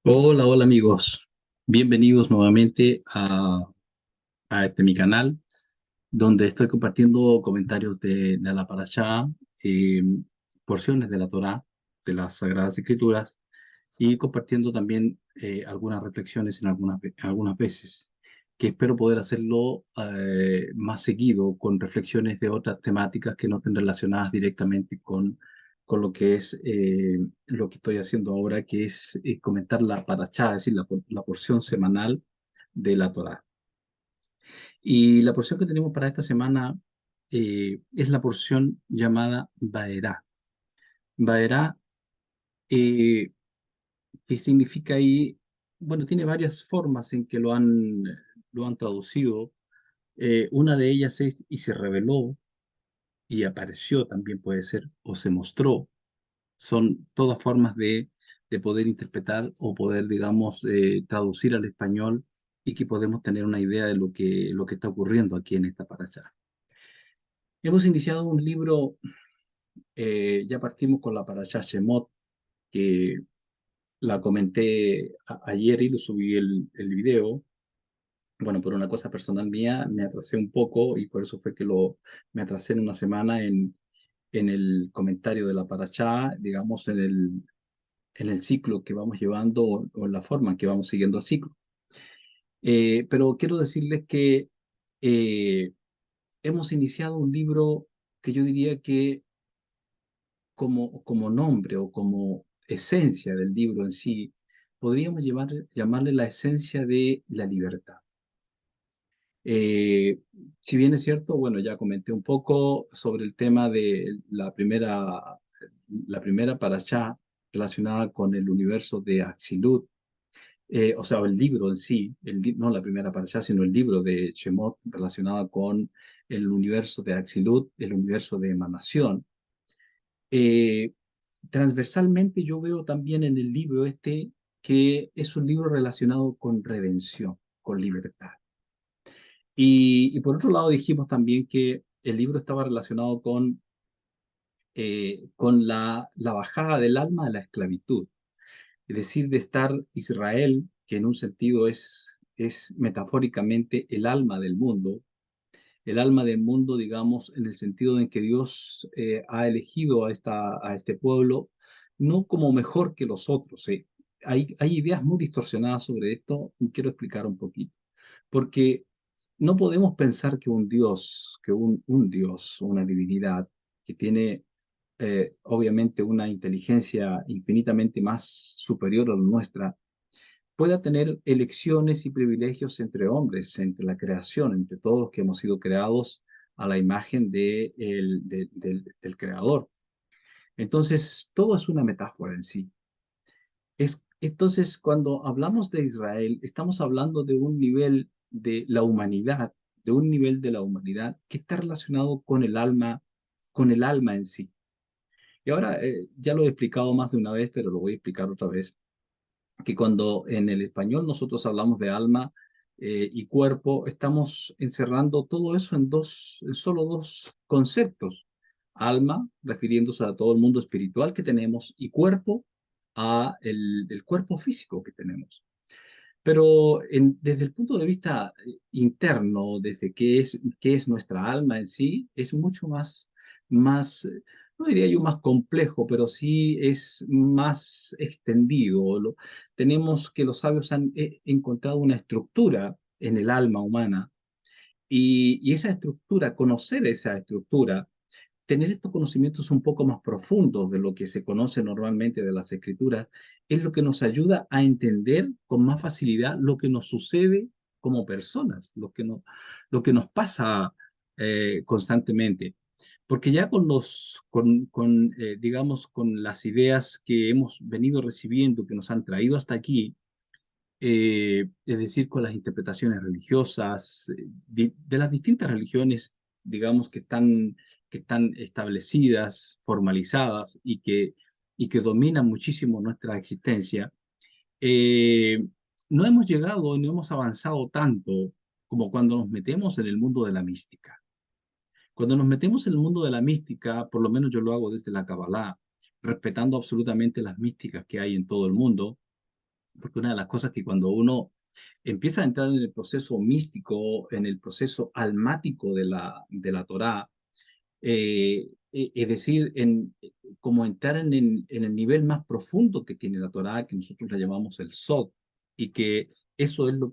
Hola, hola amigos. Bienvenidos nuevamente a mi canal, donde estoy compartiendo comentarios de la Parashá, eh, porciones de la Torá, de las Sagradas Escrituras, y compartiendo también algunas reflexiones en algunas veces, que espero poder hacerlo más seguido con reflexiones de otras temáticas que no estén relacionadas directamente con lo que es lo que estoy haciendo ahora, que es comentar la parashá, es decir, la porción semanal de la Torá. Y la porción que tenemos para esta semana es la porción llamada Baerá. Baerá, eh, que significa ahí, bueno, tiene varias formas en que lo han traducido. Una de ellas es y se reveló y apareció también puede ser, o se mostró. Son todas formas de poder interpretar o poder, digamos, traducir al español y que podemos tener una idea de lo que está ocurriendo aquí en esta parasha. Hemos iniciado un libro, ya partimos con la parasha Shemot, que la comenté ayer y lo subí el video. Bueno, por una cosa personal mía, me atrasé un poco y por eso fue que me atrasé en una semana en el comentario de la parashá, digamos, en el ciclo que vamos llevando o en la forma en que vamos siguiendo el ciclo. Pero quiero decirles que eh, hemos iniciado un libro que yo diría que como nombre o como esencia del libro en sí, podríamos llamarle la esencia de la libertad. Eh, si bien es cierto, bueno, ya comenté un poco sobre el tema de la primera parashá relacionada con el universo de Axilut, o sea, el libro en sí, no la primera parashá, sino el libro de Shemot relacionado con el universo de Axilut, el universo de emanación. Eh, Transversalmente yo veo también en el libro este que es un libro relacionado con redención, con libertad. Y por otro lado dijimos también que el libro estaba relacionado con la bajada del alma de la esclavitud, es decir, de estar Israel, que en un sentido es metafóricamente el alma del mundo, digamos, en el sentido en que Dios ha elegido a este pueblo no como mejor que los otros. Hay ideas muy distorsionadas sobre esto y quiero explicar un poquito. Porque no podemos pensar que un Dios, un Dios, una divinidad que tiene obviamente una inteligencia infinitamente más superior a la nuestra, pueda tener elecciones y privilegios entre hombres, entre la creación, entre todos los que hemos sido creados a la imagen del Creador. Entonces, todo es una metáfora en sí. Entonces, cuando hablamos de Israel, estamos hablando de un nivel de la humanidad, de un nivel de la humanidad que está relacionado con el alma en sí. Y ahora, ya lo he explicado más de una vez, pero lo voy a explicar otra vez, que cuando en el español nosotros hablamos de alma y cuerpo, estamos encerrando todo eso en solo dos conceptos. Alma, refiriéndose a todo el mundo espiritual que tenemos, y cuerpo, el cuerpo físico que tenemos. Pero desde el punto de vista interno, desde qué es nuestra alma en sí, es mucho no diría yo más complejo, pero sí es más extendido. Tenemos que los sabios han encontrado una estructura en el alma humana y esa estructura, conocer esa estructura, tener estos conocimientos un poco más profundos de lo que se conoce normalmente de las escrituras, es lo que nos ayuda a entender con más facilidad lo que nos sucede como personas, lo que nos pasa constantemente. Porque ya digamos, con las ideas que hemos venido recibiendo, que nos han traído hasta aquí, es decir, con las interpretaciones religiosas de las distintas religiones, digamos, que están establecidas, formalizadas y que dominan muchísimo nuestra existencia, eh, no hemos llegado, no hemos avanzado tanto como cuando nos metemos en el mundo de la mística. Cuando nos metemos en el mundo de la mística, por lo menos yo lo hago desde la Kabbalah, respetando absolutamente las místicas que hay en todo el mundo, porque una de las cosas que cuando uno empieza a entrar en el proceso místico, en el proceso almático de la Torá, es decir, como entrar en el nivel más profundo que tiene la Torá, que nosotros la llamamos el Sod, y que eso es lo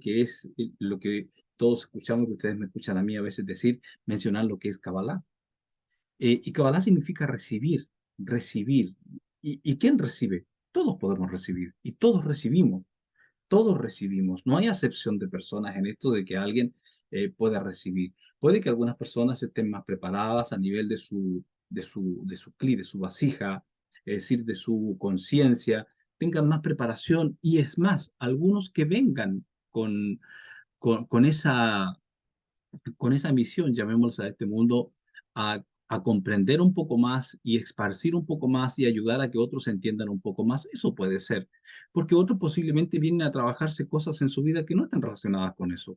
que todos escuchamos, que ustedes me escuchan a mí a veces decir, mencionar lo que es Kabbalah. Y Kabbalah significa recibir, recibir. ¿Y quién recibe? Todos podemos recibir, y todos recibimos. Todos recibimos, no hay acepción de personas en esto de que alguien pueda recibir. Puede que algunas personas estén más preparadas a nivel de su vasija, es decir, de su conciencia, tengan más preparación y es más, algunos que vengan con, con esa, con esa misión, llamémosla a este mundo, a comprender un poco más y esparcir un poco más y ayudar a que otros entiendan un poco más. Eso puede ser, porque otros posiblemente vienen a trabajarse cosas en su vida que no están relacionadas con eso.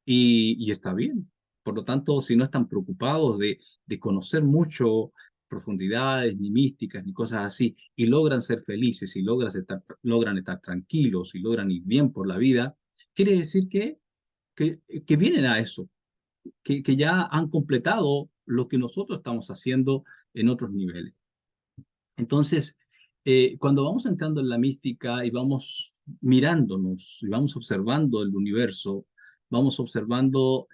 Y está bien. Por lo tanto, si no están preocupados de conocer mucho profundidades, ni místicas, ni cosas así, y logran ser felices, y logran estar tranquilos, y logran ir bien por la vida, quiere decir que vienen a eso, que ya han completado lo que nosotros estamos haciendo en otros niveles. Entonces, cuando vamos entrando en la mística y vamos mirándonos y vamos observando el universo, vamos observando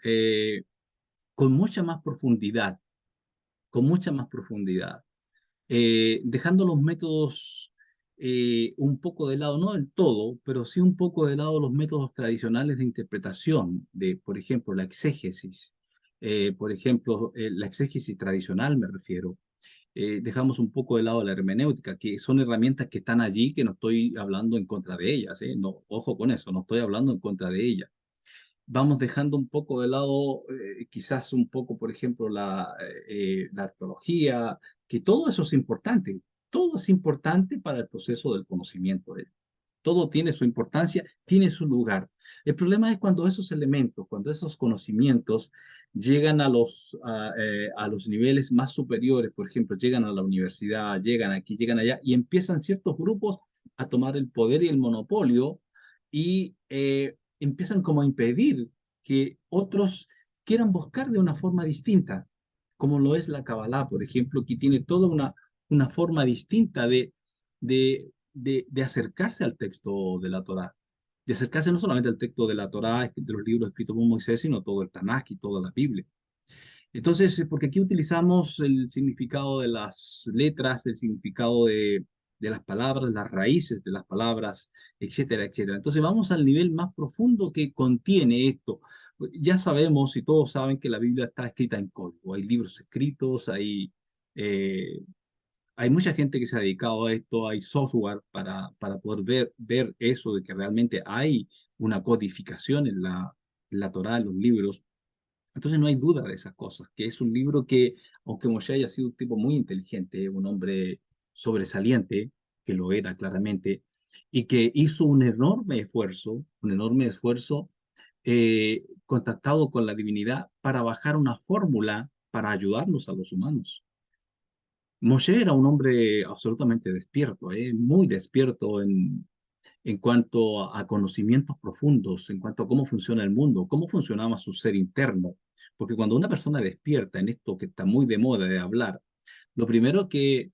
con mucha más profundidad, con mucha más profundidad, dejando los métodos un poco de lado, no del todo, pero sí un poco de lado los métodos tradicionales de interpretación, de, por ejemplo, la exégesis. Por ejemplo, la exégesis tradicional me refiero. Dejamos un poco de lado la hermenéutica, que son herramientas que están allí, que no estoy hablando en contra de ellas, no, ojo con eso, no estoy hablando en contra de ellas. Vamos dejando un poco de lado, quizás un poco, por ejemplo, la arqueología, que todo eso es importante, todo es importante para el proceso del conocimiento. Todo tiene su importancia, tiene su lugar. El problema es cuando esos elementos, cuando esos conocimientos llegan a los niveles más superiores, por ejemplo, llegan a la universidad, llegan aquí, llegan allá, y empiezan ciertos grupos a tomar el poder y el monopolio y empiezan como a impedir que otros quieran buscar de una forma distinta, como lo es la Kabbalah, por ejemplo, que tiene toda una forma distinta de acercarse al texto de la Torá, de acercarse no solamente al texto de la Torá, de los libros escritos por Moisés, sino todo el Tanakh y toda la Biblia. Entonces, porque aquí utilizamos el significado de las letras, el significado de las palabras, las raíces de las palabras, etcétera, etcétera. Entonces, vamos al nivel más profundo que contiene esto. Ya sabemos y todos saben que la Biblia está escrita en código. Hay libros escritos, eh, hay mucha gente que se ha dedicado a esto, hay software para poder ver eso, de que realmente hay una codificación en la Torá, en los libros. Entonces no hay duda de esas cosas, que es un libro que, aunque Moshe haya sido un tipo muy inteligente, un hombre sobresaliente, que lo era claramente, y que hizo un enorme esfuerzo, contactado con la divinidad para bajar una fórmula para ayudarnos a los humanos. Moshe era un hombre absolutamente despierto, muy despierto en cuanto a conocimientos profundos, en cuanto a cómo funciona el mundo, cómo funcionaba su ser interno. Porque cuando una persona despierta en esto que está muy de moda de hablar, lo primero que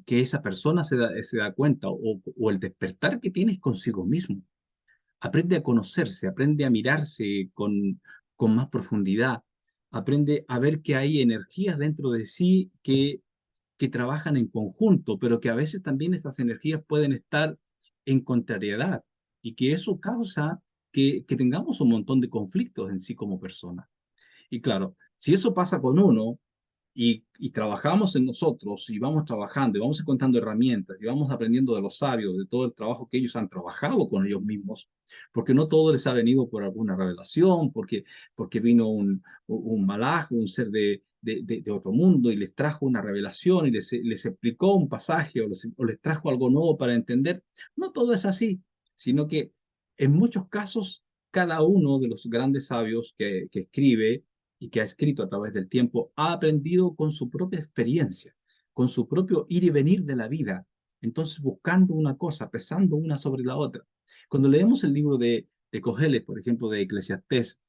esa persona se da cuenta o el despertar que tiene es consigo mismo. Aprende a conocerse, aprende a mirarse con más profundidad, aprende a ver que hay energías dentro de sí que trabajan en conjunto, pero que a veces también estas energías pueden estar en contrariedad y que eso causa que tengamos un montón de conflictos en sí como personas. Y claro, si eso pasa con uno y trabajamos en nosotros y vamos trabajando y vamos encontrando herramientas y vamos aprendiendo de los sabios, de todo el trabajo que ellos han trabajado con ellos mismos, porque no todo les ha venido por alguna revelación, porque vino un malaj, un ser de otro mundo y les trajo una revelación y les explicó un pasaje o les trajo algo nuevo para entender. No todo es así, sino que en muchos casos cada uno de los grandes sabios que escribe y que ha escrito a través del tiempo, ha aprendido con su propia experiencia, con su propio ir y venir de la vida. entonces buscando una cosa, pesando una sobre la otra. Cuando leemos el libro de Cogeles, por ejemplo, de Eclesiastés,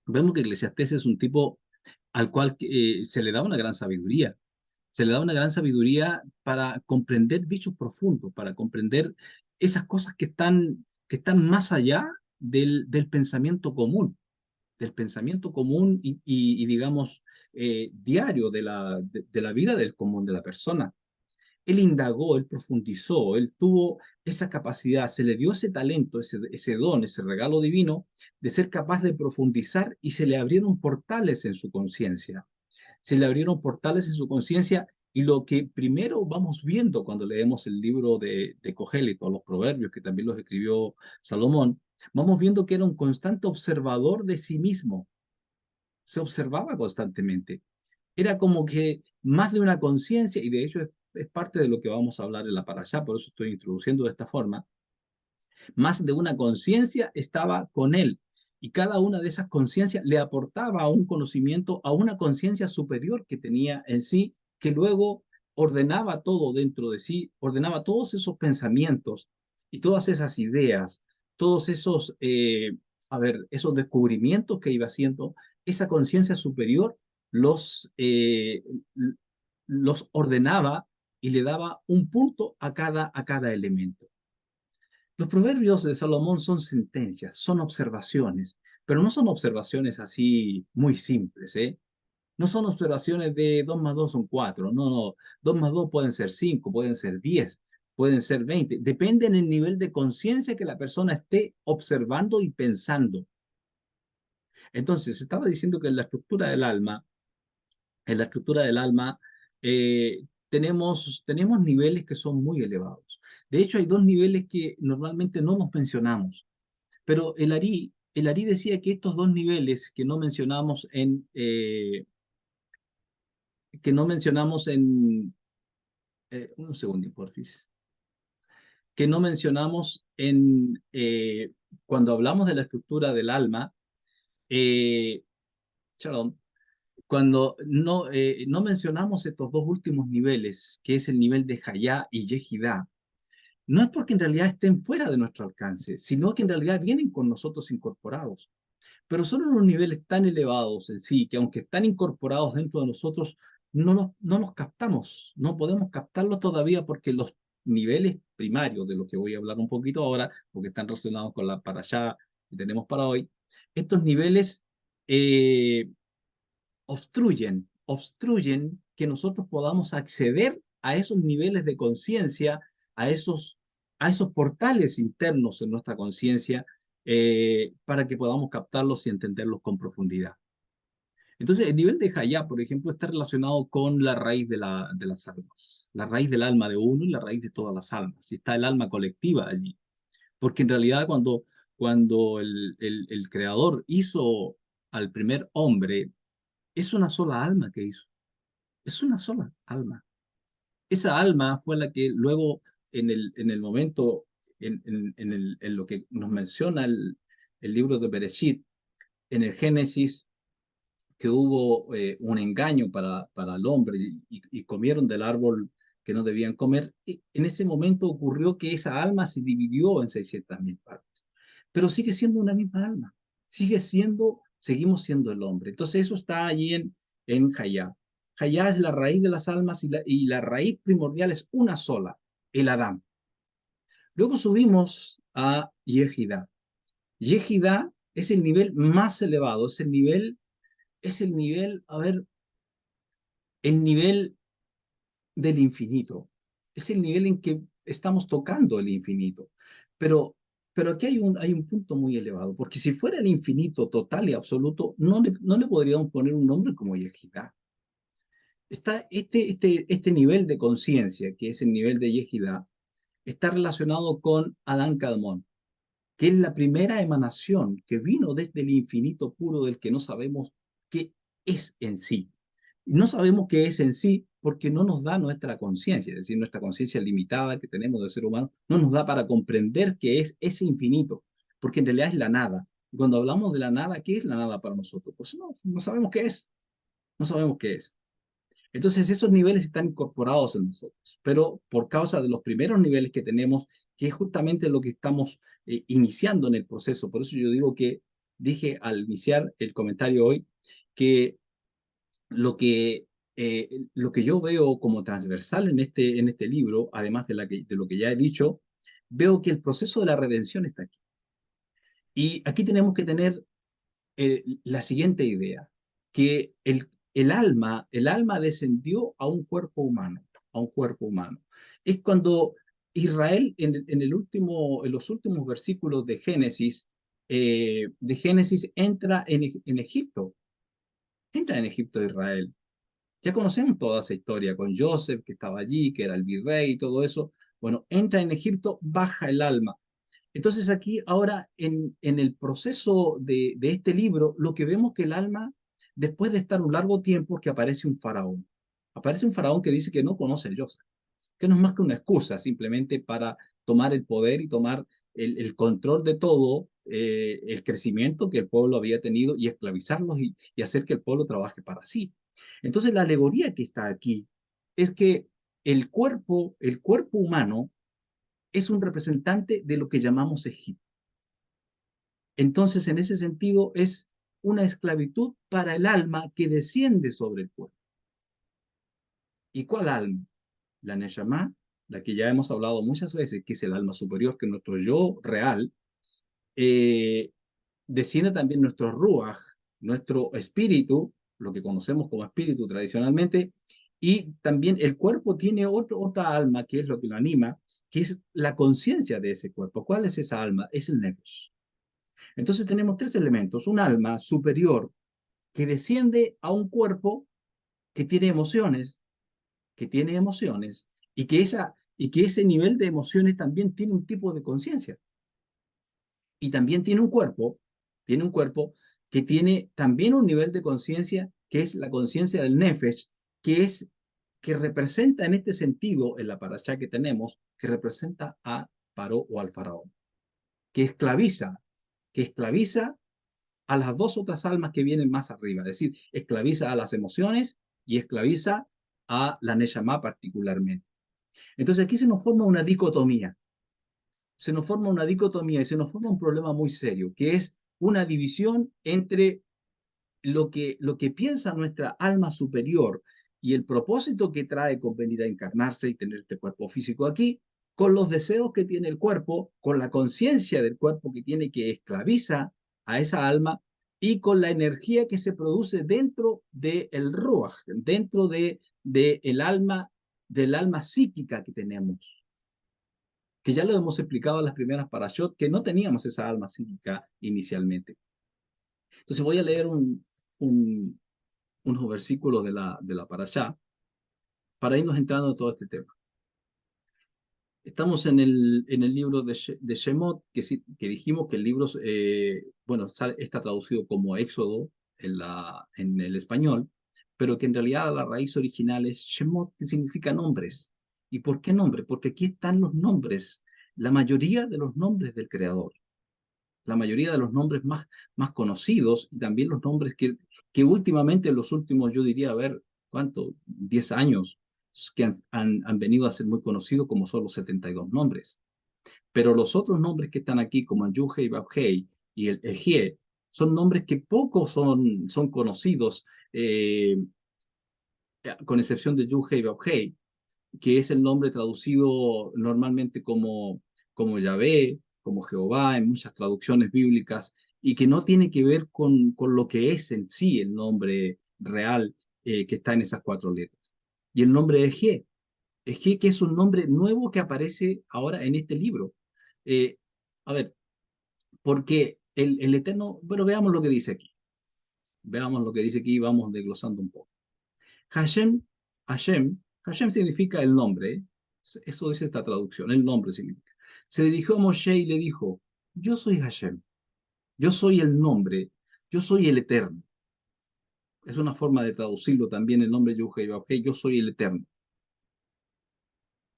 vemos que Eclesiastés es un tipo al cual se le da una gran sabiduría. Se le da una gran sabiduría para comprender dichos profundos, para comprender esas cosas que están más allá del pensamiento común, digamos, diario de la vida del común de la persona. Él indagó, él profundizó, él tuvo esa capacidad, se le dio ese talento, ese don, ese regalo divino de ser capaz de profundizar y se le abrieron portales en su conciencia. Se le abrieron portales en su conciencia y lo que primero vamos viendo cuando leemos el libro de Cogelet o los proverbios, que también los escribió Salomón, vamos viendo que era un constante observador de sí mismo. Se observaba constantemente. Era como que más de una conciencia, y de hecho es parte de lo que vamos a hablar en la parashá, por eso estoy introduciendo de esta forma, más de una conciencia estaba con él, y cada una de esas conciencias le aportaba un conocimiento a una conciencia superior que tenía en sí, que luego ordenaba todo dentro de sí, ordenaba todos esos pensamientos y todas esas ideas, todos esos, esos descubrimientos que iba haciendo, esa conciencia superior los ordenaba y le daba un punto a cada elemento. Los proverbios de Salomón son sentencias, son observaciones, pero no son observaciones así muy simples, ¿eh? No son observaciones de 2 más 2 son 4, no, no, 2 más 2 pueden ser 5, pueden ser 10, pueden ser 20, depende del nivel de conciencia que la persona esté observando y pensando. Entonces, estaba diciendo que en la estructura del alma, en la estructura del alma, tenemos niveles que son muy elevados. De hecho, hay dos niveles que normalmente no nos mencionamos. Pero el Ari decía que estos dos niveles que no mencionamos en, un segundo, porfis, que no mencionamos cuando hablamos de la estructura del alma, eh, shalom, cuando no mencionamos estos dos últimos niveles, que es el nivel de Hayá y Yehidá, no es porque en realidad estén fuera de nuestro alcance, sino que en realidad vienen con nosotros incorporados. Pero son unos niveles tan elevados en sí que aunque están incorporados dentro de nosotros, no los captamos, no podemos captarlos todavía porque los niveles primarios de los que voy a hablar un poquito ahora, porque están relacionados con la para allá que tenemos para hoy, estos niveles eh, obstruyen que nosotros podamos acceder a esos niveles de conciencia, a esos, a esos portales internos en nuestra conciencia, para que podamos captarlos y entenderlos con profundidad. Entonces, el nivel de Hayá, por ejemplo, está relacionado con la raíz de las almas, la raíz del alma de uno y la raíz de todas las almas. Y está el alma colectiva allí. Porque en realidad cuando el creador hizo al primer hombre, es una sola alma que hizo. Es una sola alma. Esa alma fue la que luego, en el momento, en lo que nos menciona el libro de Bereshit, en el Génesis, que hubo un engaño para el hombre y comieron del árbol que no debían comer, y en ese momento ocurrió que esa alma se dividió en 600.000 partes. Pero sigue siendo una misma alma. Seguimos siendo el hombre. Entonces eso está allí en Hayá. Hayá es la raíz de las almas y la raíz primordial es una sola, el Adán. Luego subimos a Yehidá. Yehidá es el nivel más elevado, a ver, el nivel del infinito. Es el nivel en que estamos tocando el infinito. Pero, pero aquí hay un punto muy elevado, porque si fuera el infinito total y absoluto, no le podríamos poner un nombre como Yehidá. Está este nivel de conciencia, que es el nivel de Yehidá, está relacionado con Adán Kadmon, que es la primera emanación que vino desde el infinito puro del que no sabemos qué es en sí. No sabemos qué es en sí porque no nos da nuestra conciencia, es decir, nuestra conciencia limitada que tenemos de ser humano, no nos da para comprender qué es ese infinito, porque en realidad es la nada. Y cuando hablamos de la nada, ¿qué es la nada para nosotros? Pues no sabemos qué es, no sabemos qué es. Entonces esos niveles están incorporados en nosotros, pero por causa de los primeros niveles que tenemos, que es justamente lo que estamos iniciando en el proceso. Por eso yo digo que dije al iniciar el comentario hoy que lo que, lo que yo veo como transversal en este libro, además de lo que ya he dicho, veo que el proceso de la redención está aquí. Y aquí tenemos que tener la siguiente idea, que el alma descendió a un cuerpo humano, a un cuerpo humano. Es cuando Israel, en los últimos versículos de Génesis entra en Egipto, entra en Egipto de Israel. Ya conocemos toda esa historia con Joseph, que estaba allí, que era el virrey y todo eso. Bueno, entra en Egipto, baja el alma. Entonces aquí ahora en el proceso de este libro, lo que vemos que el alma, después de estar un largo tiempo, que aparece un faraón que dice que no conoce a Joseph, que no es más que una excusa simplemente para tomar el poder y tomar el control de todo el crecimiento que el pueblo había tenido y esclavizarlos y hacer que el pueblo trabaje para sí. Entonces la alegoría que está aquí es que el cuerpo humano es un representante de lo que llamamos Egipto. Entonces, en ese sentido, es una esclavitud para el alma que desciende sobre el cuerpo. ¿Y cuál alma? La Neshama, la que ya hemos hablado muchas veces, que es el alma superior, que es nuestro yo real, eh, desciende también nuestro Ruach, nuestro espíritu, lo que conocemos como espíritu tradicionalmente, y también el cuerpo tiene otra alma, que es lo que lo anima, que es la conciencia de ese cuerpo. ¿Cuál es esa alma? Es el Nefesh. Entonces tenemos tres elementos, un alma superior que desciende a un cuerpo que tiene emociones, que tiene emociones, y que ese nivel de emociones también tiene un tipo de conciencia. Y también tiene un cuerpo que tiene también un nivel de conciencia, que es la conciencia del Nefesh, que es que representa en este sentido, en la parashá que tenemos, que representa a Paró o al faraón, que esclaviza, que esclaviza a las dos otras almas que vienen más arriba, es decir, esclaviza a las emociones y esclaviza a la Neshama particularmente. Entonces aquí se nos forma una dicotomía, y se nos forma un problema muy serio, que es una división entre lo que piensa nuestra alma superior y el propósito que trae con venir a encarnarse y tener este cuerpo físico aquí, con los deseos que tiene el cuerpo, con la conciencia del cuerpo que tiene que esclaviza a esa alma y con la energía que se produce dentro del Ruach, dentro de del alma psíquica que tenemos, que ya lo hemos explicado en las primeras parashot, que no teníamos esa alma psíquica inicialmente. Entonces voy a leer un, unos versículos de la parashá para irnos entrando en todo este tema. Estamos en el libro de Shemot, que dijimos que el libro, bueno, está traducido como Éxodo en el español, pero que en realidad la raíz original es Shemot, que significa nombres. ¿Y por qué nombre? Porque aquí están los nombres, la mayoría de los nombres del Creador, la mayoría de los nombres más conocidos y también los nombres que últimamente, en los últimos, yo diría, a ver, ¿cuánto? 10 años, que han venido a ser muy conocidos como son los 72 nombres. Pero los otros nombres que están aquí, como el Yuhei Babhei y el Ejie, son nombres que pocos son conocidos, con excepción de Yuhei Babhei, que es el nombre traducido normalmente como Yahvé, como Jehová en muchas traducciones bíblicas, y que no tiene que ver con lo que es en sí el nombre real que está en esas cuatro letras. Y el nombre Ejé, Ejé que es un nombre nuevo que aparece ahora en este libro. Eh, a ver, porque el Eterno, pero veamos lo que dice aquí. Veamos lo que dice aquí y vamos desglosando un poco. Hashem, Hashem significa el nombre, ¿eh? Eso dice esta traducción, el nombre significa. Se dirigió a Moshe y le dijo, yo soy Hashem, yo soy el nombre, yo soy el eterno. Es una forma de traducirlo también el nombre Yuhei, yo soy el eterno.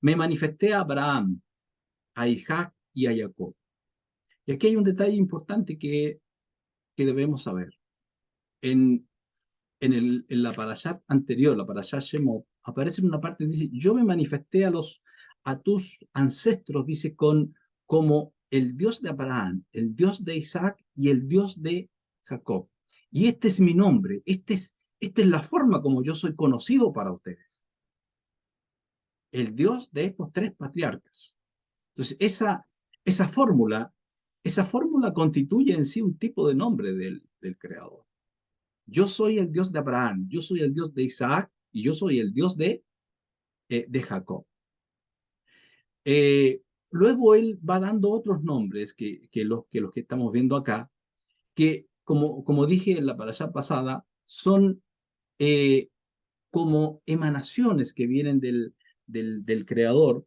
Me manifesté a Abraham, a Isaac y a Jacob. Y aquí hay un detalle importante que debemos saber. En, en la parashat anterior, la parashat Shemot, aparece en una parte que dice, yo me manifesté a tus ancestros, dice, como el Dios de Abraham, el Dios de Isaac y el Dios de Jacob. Y este es mi nombre, esta es la forma como yo soy conocido para ustedes, el Dios de estos tres patriarcas. Entonces, esa fórmula constituye en sí un tipo de nombre del Creador. Yo soy el Dios de Abraham, yo soy el Dios de Isaac y yo soy el Dios de Jacob. Luego él va dando otros nombres que los que estamos viendo acá, que como dije en la parasha pasada, son eh, como emanaciones que vienen del Creador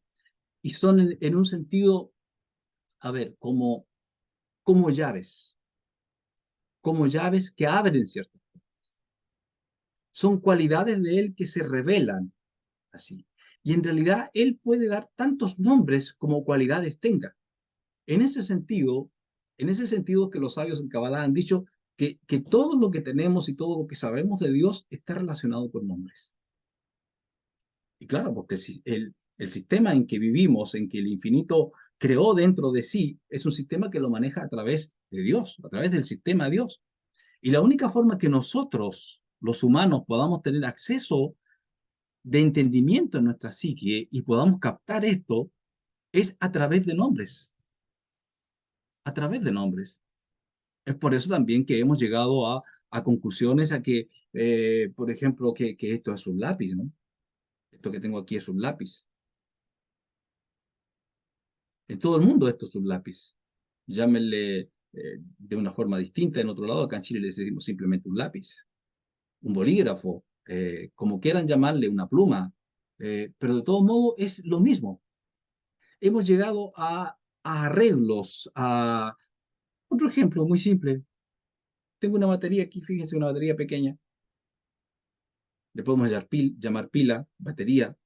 y son en un sentido, a ver, como llaves, como llaves que abren ciertas. Son cualidades de él que se revelan así. Y en realidad él puede dar tantos nombres como cualidades tenga. En ese sentido, en ese sentido que los sabios en Kabbalah han dicho que todo lo que tenemos y todo lo que sabemos de Dios está relacionado con nombres. Y claro, porque el sistema en que vivimos, en que el infinito creó dentro de sí, es un sistema que lo maneja a través de Dios, a través del sistema Dios. Y la única forma que nosotros, los humanos, podamos tener acceso de entendimiento en nuestra psique y podamos captar esto es a través de nombres, a través de nombres. Es por eso también que hemos llegado a conclusiones a que, por ejemplo, que esto es un lápiz, ¿no? Esto que tengo aquí es un lápiz. En todo el mundo esto es un lápiz. Llámenle de una forma distinta en otro lado. Acá en Chile le decimos simplemente un lápiz, un bolígrafo, como quieran llamarle, una pluma. Pero de todo modo es lo mismo. Hemos llegado a arreglos, a... Otro ejemplo muy simple. Tengo una batería aquí, fíjense, una batería pequeña. Le podemos llamar pila, batería,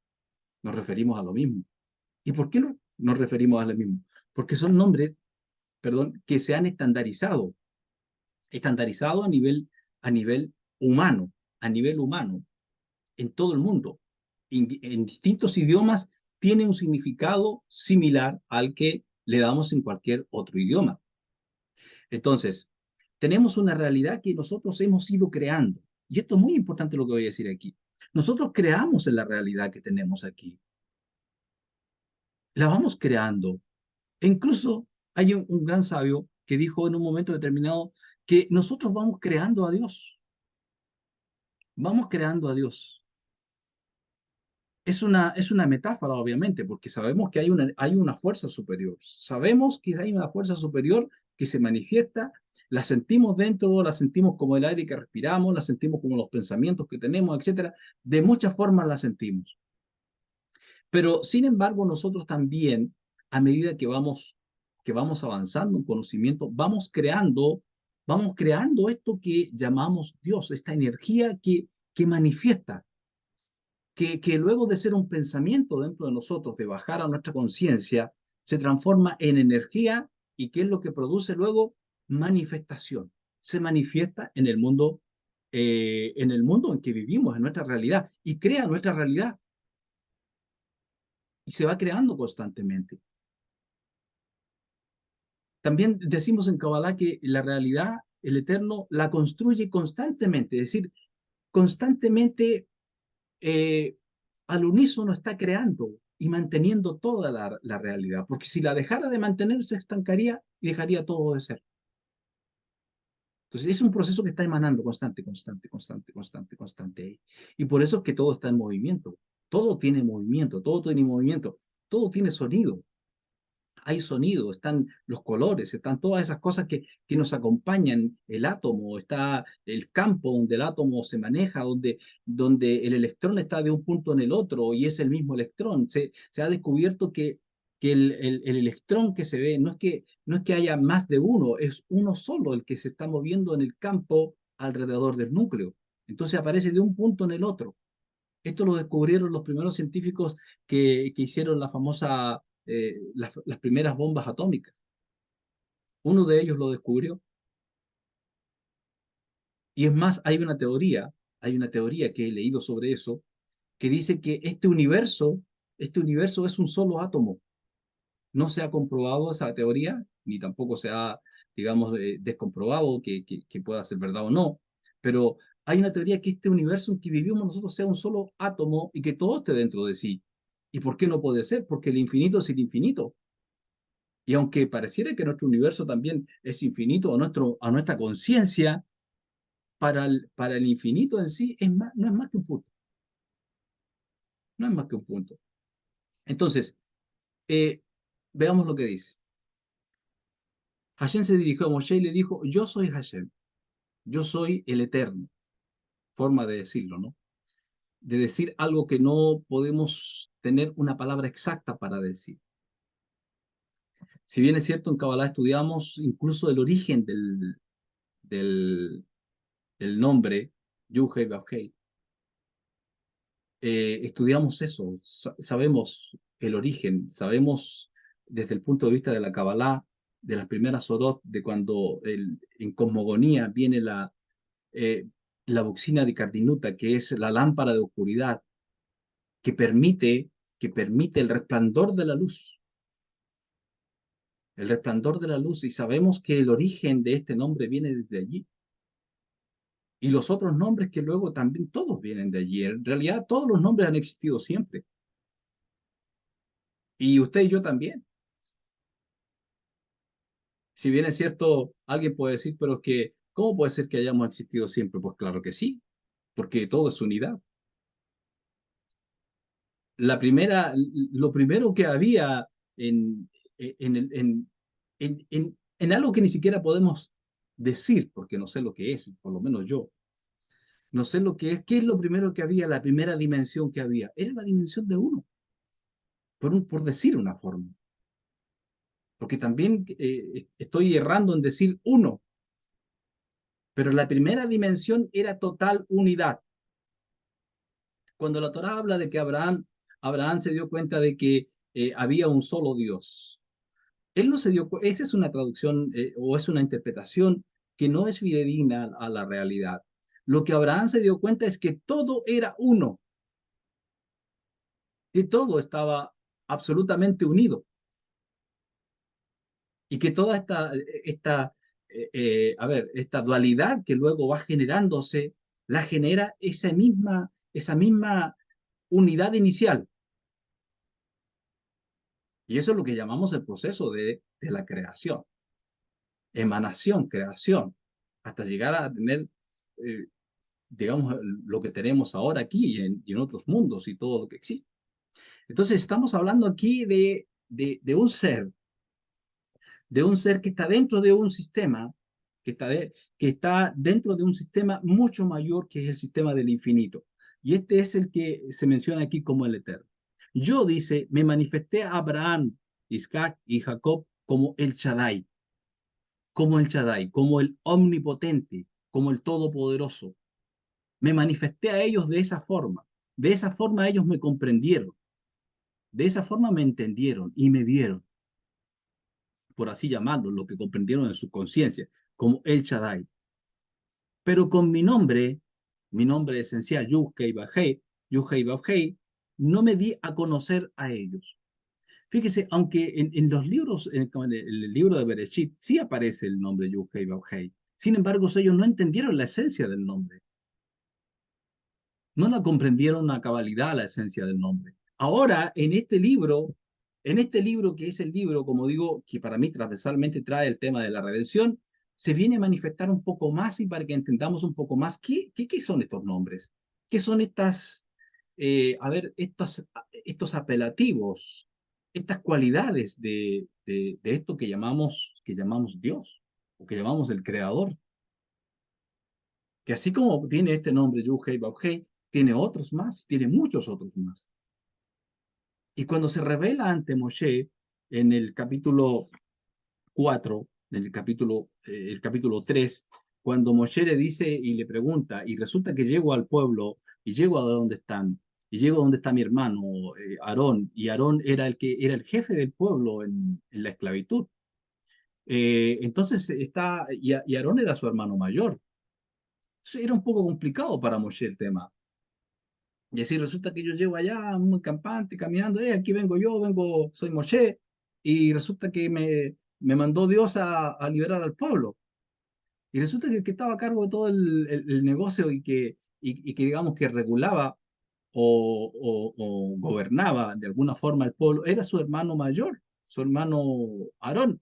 nos referimos a lo mismo. ¿Y por qué no nos referimos a lo mismo? Porque son nombres, perdón, que se han estandarizado a nivel humano, a nivel humano, en todo el mundo. En distintos idiomas tiene un significado similar al que le damos en cualquier otro idioma. Entonces, tenemos una realidad que nosotros hemos ido creando. Y esto es muy importante lo que voy a decir aquí. Nosotros creamos en la realidad que tenemos aquí. La vamos creando. E incluso hay un gran sabio que dijo en un momento determinado que nosotros vamos creando a Dios. Vamos creando a Dios. Es una metáfora, obviamente, porque sabemos que hay una fuerza superior. Sabemos que hay una fuerza superior que se manifiesta, la sentimos dentro, la sentimos como el aire que respiramos, la sentimos como los pensamientos que tenemos, etcétera. De muchas formas la sentimos. Pero, sin embargo, nosotros también, a medida que vamos avanzando en conocimiento, vamos creando esto que llamamos Dios, esta energía que manifiesta que luego de ser un pensamiento dentro de nosotros, de bajar a nuestra conciencia, se transforma en energía y ¿qué es lo que produce luego? Manifestación. Se manifiesta en el mundo en que vivimos, en nuestra realidad, y crea nuestra realidad, y se va creando constantemente. También decimos en Kabbalah que la realidad, el Eterno, la construye constantemente, es decir, constantemente eh, al unísono está creando y manteniendo toda la realidad, porque si la dejara de mantener se estancaría y dejaría todo de ser. Entonces es un proceso que está emanando constante. Y por eso es que todo está en movimiento. Todo tiene movimiento, todo tiene sonido. Hay sonido, están los colores, están todas esas cosas que nos acompañan, el átomo, está el campo donde el átomo se maneja, donde el electrón está de un punto en el otro y es el mismo electrón. Se ha descubierto que el electrón que se ve no es que haya más de uno, es uno solo el que se está moviendo en el campo alrededor del núcleo. Entonces aparece de un punto en el otro. Esto lo descubrieron los primeros científicos que hicieron las primeras bombas atómicas. Uno de ellos lo descubrió. Y es más, hay una teoría hay una teoría que he leído sobre eso, que dice que este universo es un solo átomo. No se ha comprobado esa teoría, ni tampoco se ha, digamos, descomprobado que pueda ser verdad o no, pero hay una teoría que este universo en que vivimos nosotros sea un solo átomo y que todo esté dentro de sí. ¿Y por qué no puede ser? Porque el infinito es el infinito. Y aunque pareciera que nuestro universo también es infinito a nuestra conciencia, para el infinito en sí no es más que un punto. No es más que un punto. Entonces, eh, veamos lo que dice. Hashem se dirigió a Moshe y le dijo, yo soy Hashem, yo soy el Eterno. Forma de decirlo, ¿no? De decir algo que no podemos tener una palabra exacta para decir. Si bien es cierto, en Kabbalah estudiamos incluso el origen del, del nombre, Yuhei Bavhei, estudiamos eso, sabemos el origen, sabemos desde el punto de vista de la Kabbalah, de las primeras orot, de cuando en cosmogonía viene eh, la buxina de Cardinuta, que es la lámpara de oscuridad que permite el resplandor de la luz, y sabemos que el origen de este nombre viene desde allí. Y los otros nombres que luego también todos vienen de allí. En realidad todos los nombres han existido siempre. Y usted y yo también. Si bien es cierto, alguien puede decir, pero es que, ¿cómo puede ser que hayamos existido siempre? Pues claro que sí, porque todo es unidad. Lo primero que había en, en, el- en algo que ni siquiera podemos decir, porque no sé lo que es, por lo menos yo, no sé lo que es, ¿qué es lo primero que había? La primera dimensión que había, era la dimensión de uno, por decir una forma, porque también estoy errando en decir uno, pero la primera dimensión era total unidad. Cuando la Torá habla de que Abraham se dio cuenta de que había un solo Dios, él no se dio cuenta, esa es una traducción o es una interpretación que no es fidedigna a la realidad. Lo que Abraham se dio cuenta es que todo era uno, que todo estaba absolutamente unido y que toda esta dualidad que luego va generándose, la genera esa misma unidad inicial. Y eso es lo que llamamos el proceso de la creación, emanación, creación, hasta llegar a tener, eh, digamos, lo que tenemos ahora aquí y en otros mundos y todo lo que existe. Entonces, estamos hablando aquí de un ser que está dentro de un sistema, que está dentro de un sistema mucho mayor que es el sistema del infinito. Y este es el que se menciona aquí como el Eterno. Yo, dice, me manifesté a Abraham, Isaac y Jacob como el Shaddai, como el omnipotente, como el todopoderoso. Me manifesté a ellos de esa forma. De esa forma ellos me comprendieron. De esa forma me entendieron y me vieron, por así llamarlo, lo que comprendieron en su conciencia, como el Shaddai. Pero con mi nombre esencial, Yuhei Bavhei, no me di a conocer a ellos. Fíjese, aunque en los libros, como en el libro de Bereshit, sí aparece el nombre Yuhei Bavhei. Sin embargo, ellos no entendieron la esencia del nombre. No la comprendieron a cabalidad la esencia del nombre. Ahora, en este libro que es el libro, como digo, que para mí transversalmente trae el tema de la redención, se viene a manifestar un poco más y para que entendamos un poco más qué son estos nombres, qué son estos apelativos, estas cualidades de esto que llamamos Dios, o que llamamos el Creador, que así como tiene este nombre, Yuhei Bauhei, tiene otros más, tiene muchos otros más. Y cuando se revela ante Moshe en el capítulo 4, en el capítulo 3, cuando Moshe le dice y le pregunta, y resulta que llego al pueblo y llego a donde están, y llego a donde está mi hermano Aarón, y Aarón era el que era el jefe del pueblo en la esclavitud. Entonces y Aarón era su hermano mayor. Entonces, era un poco complicado para Moshe el tema. Y así resulta que yo llego allá, muy campante, caminando, aquí vengo yo, soy Moshe, y resulta que me mandó Dios a liberar al pueblo. Y resulta que el que estaba a cargo de todo el negocio y que digamos que regulaba o gobernaba de alguna forma el pueblo era su hermano mayor, su hermano Aarón.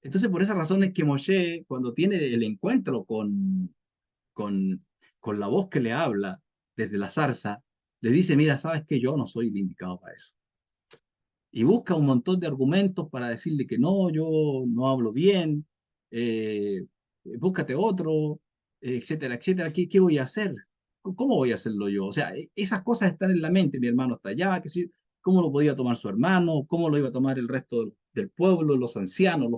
Entonces, por esa razón es que Moshe, cuando tiene el encuentro con, con la voz que le habla desde la zarza, le dice, mira, sabes que yo no soy el indicado para eso. Y busca un montón de argumentos para decirle que no, yo no hablo bien, eh, búscate otro, etcétera, etcétera. ¿Qué voy a hacer? ¿Cómo voy a hacerlo yo? O sea, esas cosas están en la mente. Mi hermano está allá, que si, ¿cómo lo podía tomar su hermano? ¿Cómo lo iba a tomar el resto del pueblo, los ancianos,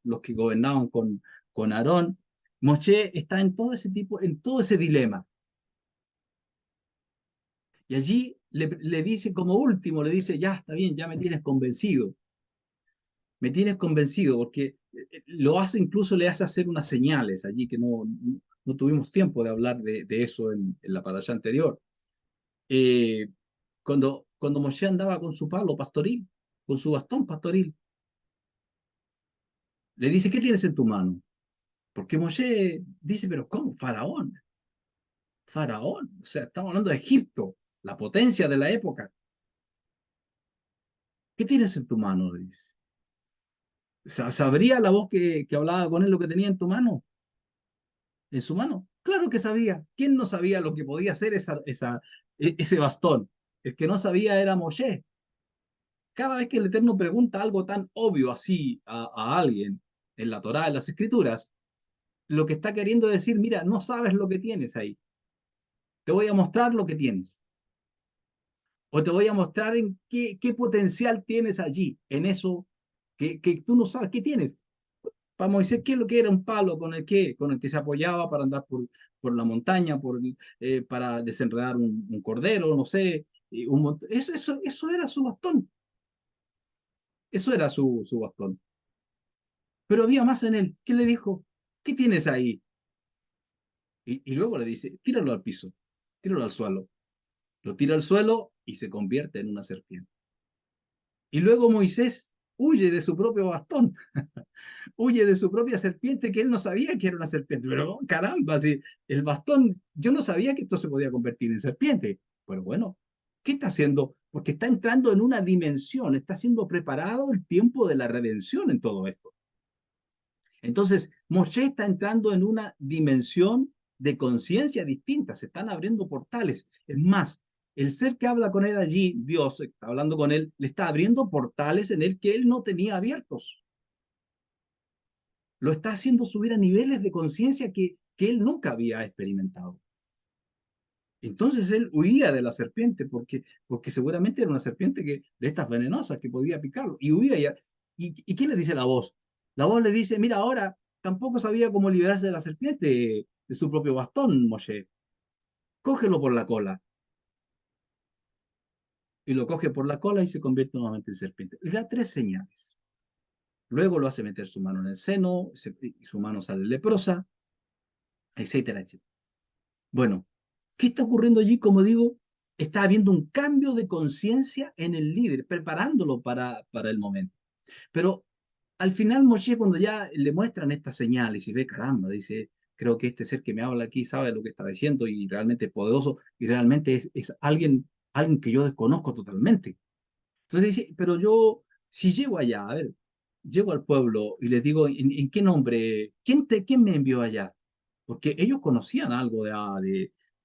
los que gobernaban con Aarón? Moshe está en todo ese tipo, en todo ese dilema. Y allí le dice, como último, le dice, ya está bien, ya me tienes convencido, porque lo hace, incluso le hace hacer unas señales allí que no tuvimos tiempo de hablar de eso en la parasha anterior. Eh, cuando Moshe andaba con su palo pastoril, con su bastón pastoril, le dice, ¿qué tienes en tu mano? Porque Moshe dice, pero ¿cómo? Faraón, Faraón, o sea, estamos hablando de Egipto, la potencia de la época. ¿Qué tienes en tu mano? Le dice. ¿Sabría la voz que hablaba con él lo que tenía en tu mano? En su mano. Claro que sabía. ¿Quién no sabía lo que podía hacer ese bastón? El que no sabía era Moshe. Cada vez que el Eterno pregunta algo tan obvio así a alguien en la Torá, en las Escrituras, lo que está queriendo decir, mira, no sabes lo que tienes ahí. Te voy a mostrar lo que tienes. O te voy a mostrar en qué potencial tienes allí, en eso que tú no sabes qué tienes. Para Moisés, ¿qué es lo que era un palo con el que se apoyaba para andar por la montaña, para desenredar un cordero, no sé? Eso era su bastón, eso era su bastón. Pero había más en él. ¿Qué le dijo? ¿Qué tienes ahí? Y luego le dice, tíralo al piso, tíralo al suelo. Lo tira al suelo y se convierte en una serpiente. Y luego Moisés huye de su propio bastón, huye de su propia serpiente, que él no sabía que era una serpiente. Pero oh, caramba, si el bastón, yo no sabía que esto se podía convertir en serpiente. Pero bueno, ¿qué está haciendo? Porque está entrando en una dimensión, está siendo preparado el tiempo de la redención en todo esto. Entonces, Moshe está entrando en una dimensión de conciencia distinta, se están abriendo portales. Es más, el ser que habla con él allí, Dios está hablando con él, le está abriendo portales en él que él no tenía abiertos. Lo está haciendo subir a niveles de conciencia que él nunca había experimentado. Entonces él huía de la serpiente porque seguramente era una serpiente de estas venenosas que podía picarlo. Y huía. ¿Y qué le dice la voz? La voz le dice, mira, ahora tampoco sabía cómo liberarse de la serpiente, de su propio bastón, Moshe. Cógelo por la cola. Y lo coge por la cola y se convierte nuevamente en serpiente. Le da tres señales. Luego lo hace meter su mano en el seno, y su mano sale leprosa, etcétera, etcétera. Bueno, ¿qué está ocurriendo allí? Como digo, está habiendo un cambio de conciencia en el líder, preparándolo para el momento. Pero al final Moshe, cuando ya le muestran estas señales y ve, caramba, dice, creo que este ser que me habla aquí sabe lo que está diciendo y realmente es poderoso y realmente es alguien que yo desconozco totalmente. Entonces dice, pero yo, si llego allá, a ver, llego al pueblo y les digo, ¿en qué nombre? ¿Quién me envió allá? Porque ellos conocían algo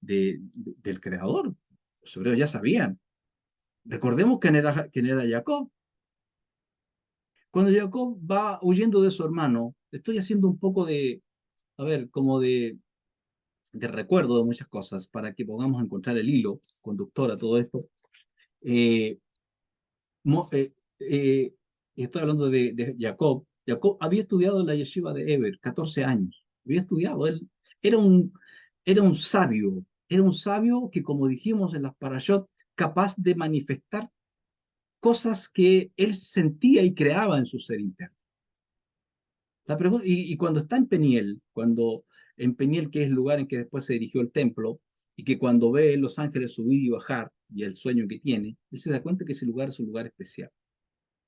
del Creador. Los hebreos ya sabían. Recordemos quién era Jacob. Cuando Jacob va huyendo de su hermano, estoy haciendo un poco a ver, como de recuerdo de muchas cosas para que podamos encontrar el hilo conductor a todo esto. Eh, Mo- eh, eh, Estoy hablando de Jacob. Jacob había estudiado en la yeshiva de Eber, 14 años. Había estudiado. Él era un, era un sabio que, como dijimos en las parashot, capaz de manifestar cosas que él sentía y creaba en su ser interno. Y cuando está en Peniel, en Peniel, que es el lugar en que después se dirigió el templo, y que cuando ve los ángeles subir y bajar, y el sueño que tiene, él se da cuenta que ese lugar es un lugar especial,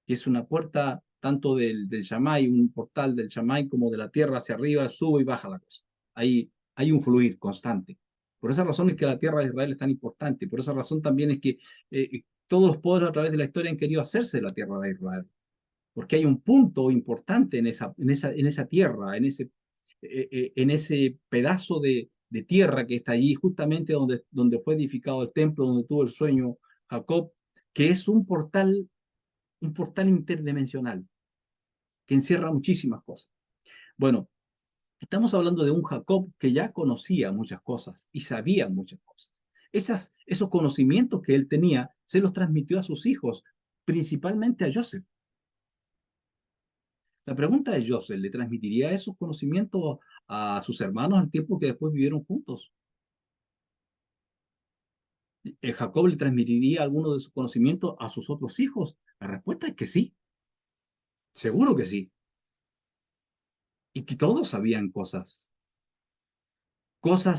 que es una puerta tanto del Shammai, un portal del Shammai, como de la tierra hacia arriba, sube y baja la cosa. Hay un fluir constante. Por esa razón es que la tierra de Israel es tan importante, por esa razón también es que todos los pueblos a través de la historia han querido hacerse de la tierra de Israel, porque hay un punto importante en esa tierra, en ese pedazo de tierra que está allí, justamente donde fue edificado el templo, donde tuvo el sueño Jacob, que es un portal interdimensional que encierra muchísimas cosas. Bueno, estamos hablando de un Jacob que ya conocía muchas cosas y sabía muchas cosas. Esos conocimientos que él tenía se los transmitió a sus hijos, principalmente a Joseph. La pregunta de Joseph, ¿le transmitiría esos conocimientos a sus hermanos al tiempo que después vivieron juntos? ¿Jacob le transmitiría alguno de sus conocimientos a sus otros hijos? La respuesta es que sí, seguro que sí. Y que todos sabían cosas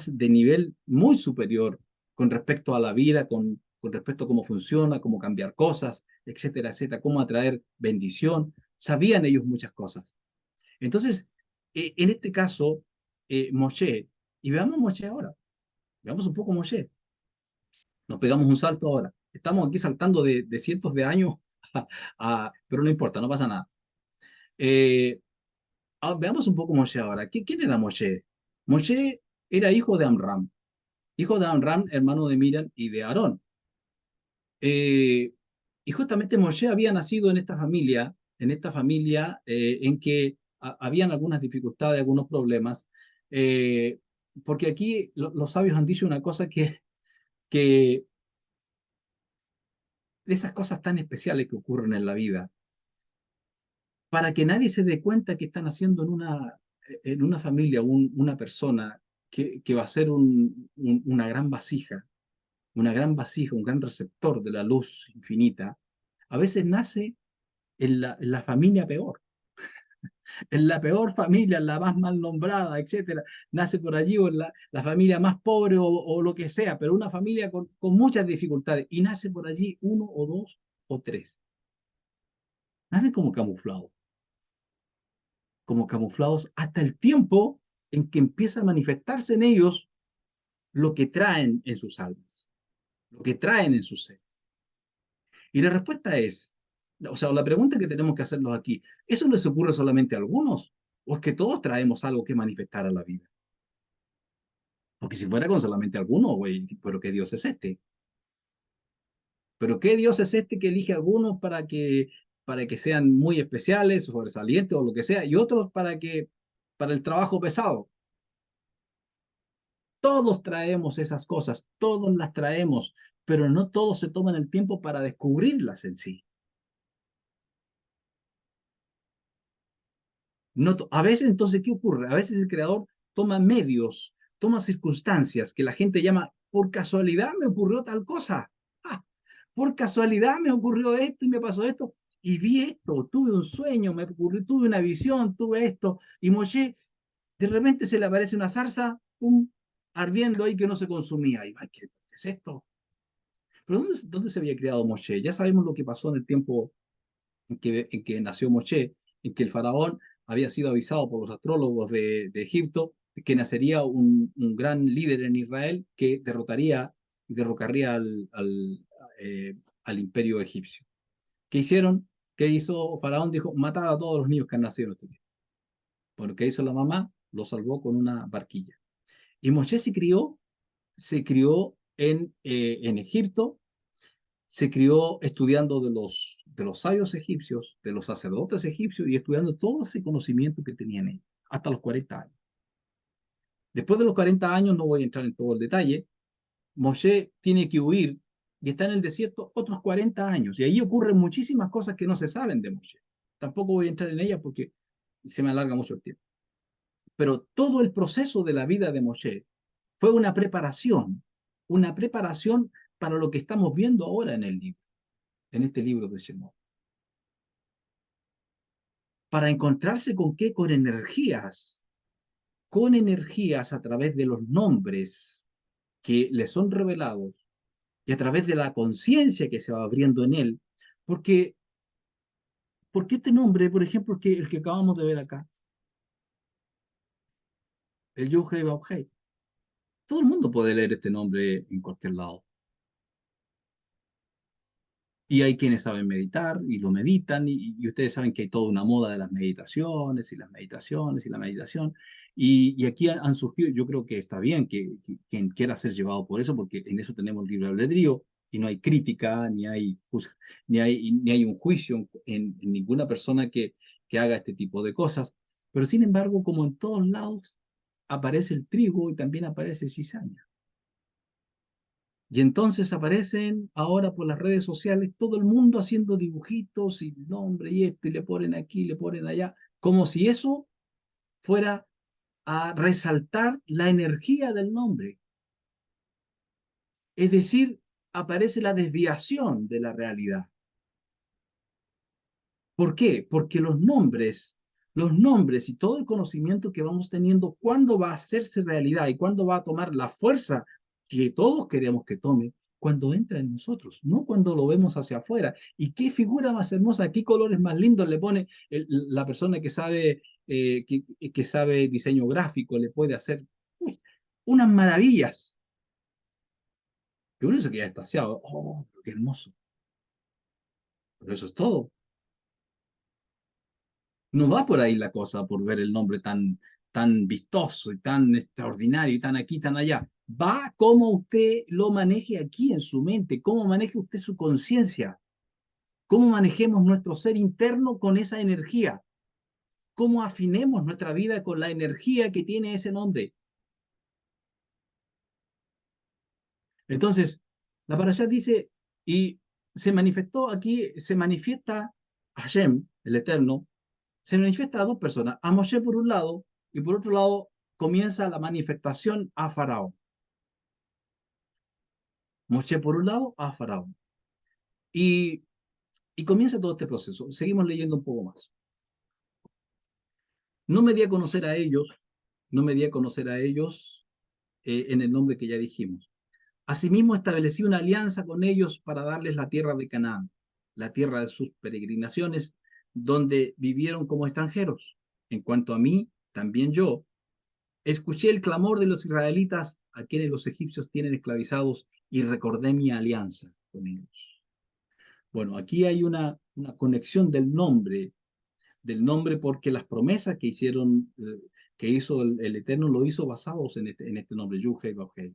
de nivel muy superior con respecto a la vida, con respecto a cómo funciona, cómo cambiar cosas, etcétera, etcétera, cómo atraer bendición. Sabían ellos muchas cosas. Entonces, en este caso, Moshe, y veamos Moshe ahora, veamos un poco Moshe, nos pegamos un salto ahora. Estamos aquí saltando de cientos de años, pero no importa, no pasa nada. Eh, Veamos un poco Moshe ahora. ¿Quién era Moshe? Moshe era hijo de Amram, hermano de Miriam y de Aarón. Eh, y justamente Moshe había nacido en esta familia en que habían algunas dificultades, algunos problemas, eh, porque aquí los sabios han dicho una cosa que de esas cosas tan especiales que ocurren en la vida, para que nadie se dé cuenta que están haciendo en una familia una persona que va a ser una gran vasija, un gran receptor de la luz infinita, a veces nace en la familia peor, en la peor familia, en la más mal nombrada, etcétera. Nace por allí o en la familia más pobre o lo que sea, pero una familia con muchas dificultades. Y nace por allí uno o dos o tres. Nacen como camuflados hasta el tiempo en que empieza a manifestarse en ellos lo que traen en sus almas, lo que traen en sus seres. Y la respuesta es, o sea, la pregunta que tenemos que hacernos aquí, ¿eso les ocurre solamente a algunos? ¿O es que todos traemos algo que manifestar a la vida? Porque si fuera con solamente algunos, güey, pero ¿qué Dios es este? ¿Pero qué Dios es este que elige a algunos para que sean muy especiales, sobresalientes o lo que sea, y otros para el trabajo pesado? Todos traemos esas cosas, todos las traemos, pero no todos se toman el tiempo para descubrirlas en sí. No, a veces entonces, ¿qué ocurre? A veces el creador toma medios, toma circunstancias que la gente llama, por casualidad me ocurrió tal cosa. Ah, por casualidad me ocurrió esto y me pasó esto. Y vi esto, tuve un sueño, tuve una visión, tuve esto. Y Moshe, de repente se le aparece una zarza, pum, ardiendo ahí que no se consumía. Y, ay, ¿qué es esto? Pero ¿dónde se había creado Moshe? Ya sabemos lo que pasó en el tiempo en que nació Moshe, en que el faraón había sido avisado por los astrólogos de Egipto de que nacería un gran líder en Israel que derrotaría y derrocaría al imperio egipcio. ¿Qué hicieron? ¿Qué hizo Faraón? Dijo, matad a todos los niños que han nacido en este tiempo. Bueno, ¿qué hizo la mamá? Lo salvó con una barquilla. Y Moshe se crió en Egipto, se crió estudiando de los sabios egipcios, de los sacerdotes egipcios y estudiando todo ese conocimiento que tenían ellos, hasta los 40 años. Después de los 40 años, no voy a entrar en todo el detalle, Moshe tiene que huir y está en el desierto otros 40 años. Y ahí ocurren muchísimas cosas que no se saben de Moshe. Tampoco voy a entrar en ellas porque se me alarga mucho el tiempo. Pero todo el proceso de la vida de Moshe fue una preparación para lo que estamos viendo ahora en este libro de Shemot. para encontrarse con qué, con energías a través de los nombres que le son revelados y a través de la conciencia que se va abriendo en él, porque, porque este nombre, por ejemplo, el que acabamos de ver acá, el Yuhei Baohei, todo el mundo puede leer este nombre en cualquier lado. Y hay quienes saben meditar y lo meditan, y ustedes saben que hay toda una moda de las meditaciones y las meditaciones y la meditación. Y aquí han surgido, yo creo que está bien que quien quiera ser llevado por eso, porque en eso tenemos libre albedrío y no hay crítica, ni hay un juicio en ninguna persona que haga este tipo de cosas. Pero sin embargo, como en todos lados, aparece el trigo y también aparece cizaña. Y entonces aparecen ahora por las redes sociales todo el mundo haciendo dibujitos y nombre y esto, y le ponen aquí, le ponen allá, como si eso fuera a resaltar la energía del nombre. Es decir, aparece la desviación de la realidad. ¿Por qué? Porque los nombres y todo el conocimiento que vamos teniendo, ¿cuándo va a hacerse realidad y cuándo va a tomar la fuerza que todos queremos que tome? Cuando entra en nosotros, no cuando lo vemos hacia afuera. ¿Y qué figura más hermosa, qué colores más lindos le pone la persona que sabe diseño gráfico, le puede hacer unas maravillas? Que uno se queda extasiado. Oh, qué hermoso. Pero eso es todo. No va por ahí la cosa por ver el nombre tan vistoso y tan extraordinario y tan aquí, tan allá. Va cómo usted lo maneje aquí en su mente, cómo maneje usted su conciencia, cómo manejemos nuestro ser interno con esa energía, cómo afinemos nuestra vida con la energía que tiene ese nombre. Entonces, la parashá dice, y se manifestó aquí, se manifiesta Hashem, el Eterno, se manifiesta a dos personas, a Moshe por un lado, y por otro lado comienza la manifestación a Faraón. Moshe por un lado, a Faraón. Y, y comienza todo este proceso. Seguimos leyendo un poco más. No me di a conocer a ellos, no me di a conocer a ellos en el nombre que ya dijimos. Asimismo establecí una alianza con ellos para darles la tierra de Canaán, la tierra de sus peregrinaciones, donde vivieron como extranjeros. En cuanto a mí, también yo, escuché el clamor de los israelitas a quienes los egipcios tienen esclavizados y recordé mi alianza con ellos. Bueno, aquí hay una conexión del nombre porque las promesas que hicieron, que hizo el Eterno, lo hizo basados en este nombre, Yuhei Bauhei,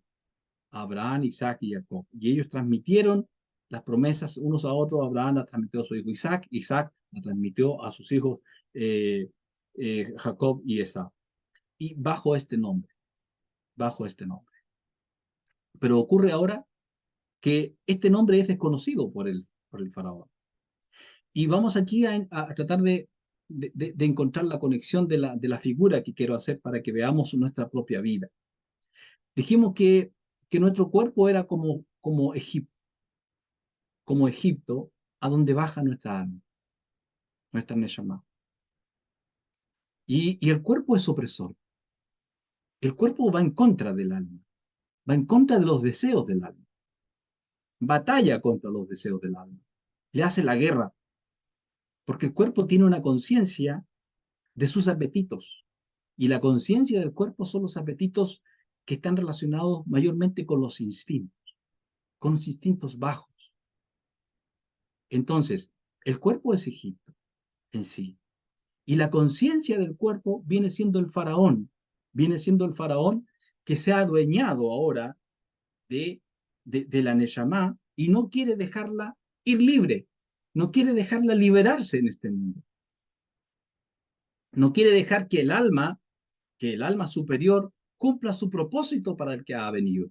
Abraham, Isaac y Jacob. Y ellos transmitieron las promesas unos a otros. Abraham la transmitió a su hijo Isaac, Isaac la transmitió a sus hijos eh, Jacob y Esau. Y bajo este nombre. Pero ocurre ahora que este nombre es desconocido por el faraón. Y vamos aquí a tratar de encontrar la conexión de la figura que quiero hacer para que veamos nuestra propia vida. Dijimos que nuestro cuerpo era como Egipto, a donde baja nuestra alma, nuestra Neshama. Y el cuerpo es opresor. El cuerpo va en contra del alma, va en contra de los deseos del alma, batalla contra los deseos del alma, le hace la guerra, porque el cuerpo tiene una conciencia de sus apetitos. Y la conciencia del cuerpo son los apetitos que están relacionados mayormente con los instintos bajos. Entonces, el cuerpo es Egipto en sí. Y la conciencia del cuerpo viene siendo el faraón que se ha adueñado ahora de la Neshama y no quiere dejarla ir libre, no quiere dejarla liberarse en este mundo. No quiere dejar que el alma superior cumpla su propósito para el que ha venido.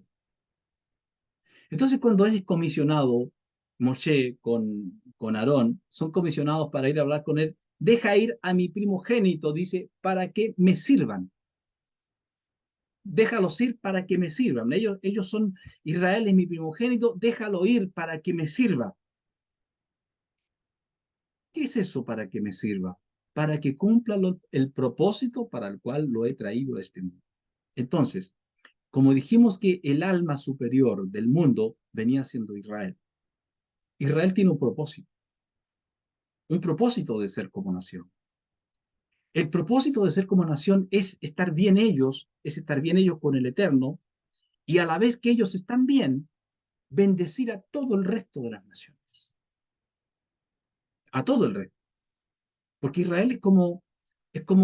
Entonces, cuando es comisionado Moshe con Aarón, son comisionados para ir a hablar con él, deja ir a mi primogénito, dice, para que me sirvan. Déjalos ir para que me sirvan. Ellos son Israel, es mi primogénito, déjalo ir para que me sirva. ¿Qué es eso para que me sirva? para que cumpla el propósito para el cual lo he traído a este mundo. Entonces, como dijimos que el alma superior del mundo venía siendo Israel, Israel tiene un propósito de ser como nación. El propósito de ser como nación es estar bien ellos con el Eterno, y a la vez que ellos están bien, bendecir a todo el resto de las naciones, a todo el resto. Porque Israel es como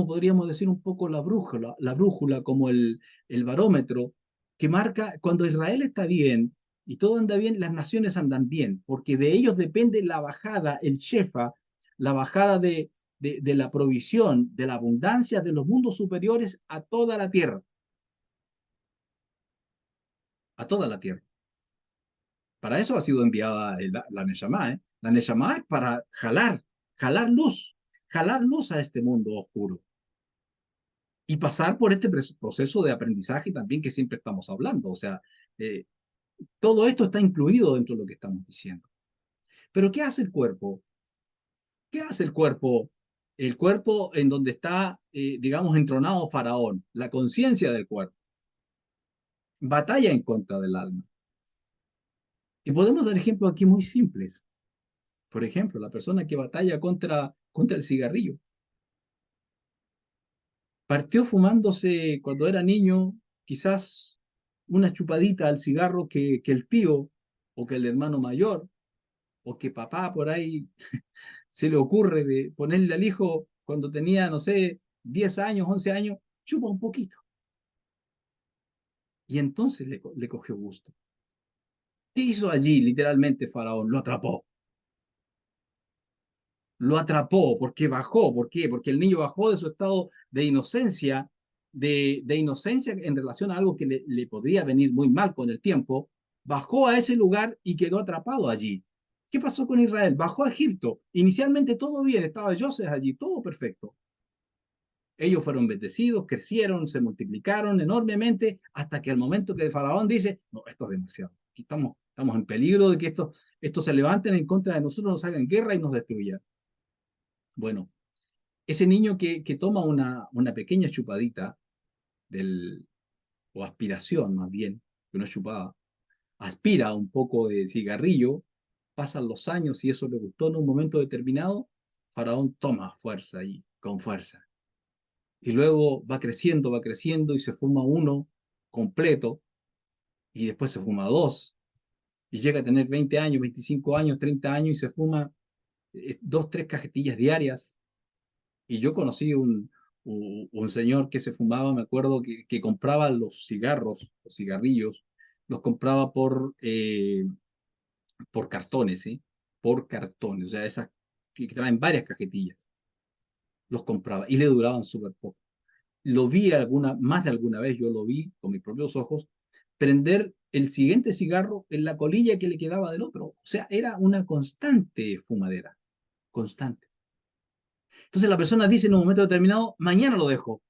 podríamos decir un poco la brújula como el barómetro que marca cuando Israel está bien y todo anda bien, las naciones andan bien, porque de ellos depende la bajada, el shefa, la bajada de la provisión, de la abundancia de los mundos superiores a toda la tierra, a toda la tierra. Para eso ha sido enviada la Neshama, ¿eh? La Neshama es para jalar luz a este mundo oscuro y pasar por este proceso de aprendizaje también que siempre estamos hablando. O sea, eh, todo esto está incluido dentro de lo que estamos diciendo. Pero ¿qué hace el cuerpo? ¿Qué hace el cuerpo? El cuerpo en donde está, digamos, entronado Faraón, la conciencia del cuerpo, batalla en contra del alma. Y podemos dar ejemplos aquí muy simples. Por ejemplo, la persona que batalla contra el cigarrillo. Partió fumándose cuando era niño, quizás una chupadita al cigarro que el tío o que el hermano mayor o que papá por ahí se le ocurre de ponerle al hijo cuando tenía, no sé, 10 años, 11 años, chupa un poquito. Y entonces le cogió gusto. ¿Qué hizo allí literalmente Faraón? Lo atrapó, porque bajó. ¿Por qué? Porque el niño bajó de su estado de inocencia en relación a algo que le podría venir muy mal con el tiempo, bajó a ese lugar y quedó atrapado allí. ¿Qué pasó con Israel? Bajó a Egipto. Inicialmente todo bien, estaba José allí, todo perfecto. Ellos fueron bendecidos, crecieron, se multiplicaron enormemente, hasta que al momento que el faraón dice, no, esto es demasiado. Aquí estamos en peligro de que estos se levanten en contra de nosotros, nos hagan guerra y nos destruyan. Bueno, ese niño que toma una pequeña chupadita del, o aspiración más bien, que no es chupada, aspira un poco de cigarrillo, pasan los años y eso le gustó en un momento determinado, Faraón toma fuerza y con fuerza. Y luego va creciendo y se fuma uno completo y después se fuma dos y llega a tener 20 años, 25 años, 30 años y se fuma dos, tres cajetillas diarias. Y yo conocí un señor que se fumaba, me acuerdo, que compraba los cigarros, los cigarrillos, los compraba por cartones, ¿sí? Por cartones, o sea, esas que traen varias cajetillas, los compraba y le duraban súper poco. Lo vi más de alguna vez, yo lo vi con mis propios ojos, prender el siguiente cigarro en la colilla que le quedaba del otro. O sea, era una constante fumadera, constante. Entonces la persona dice en un momento determinado, mañana lo dejo.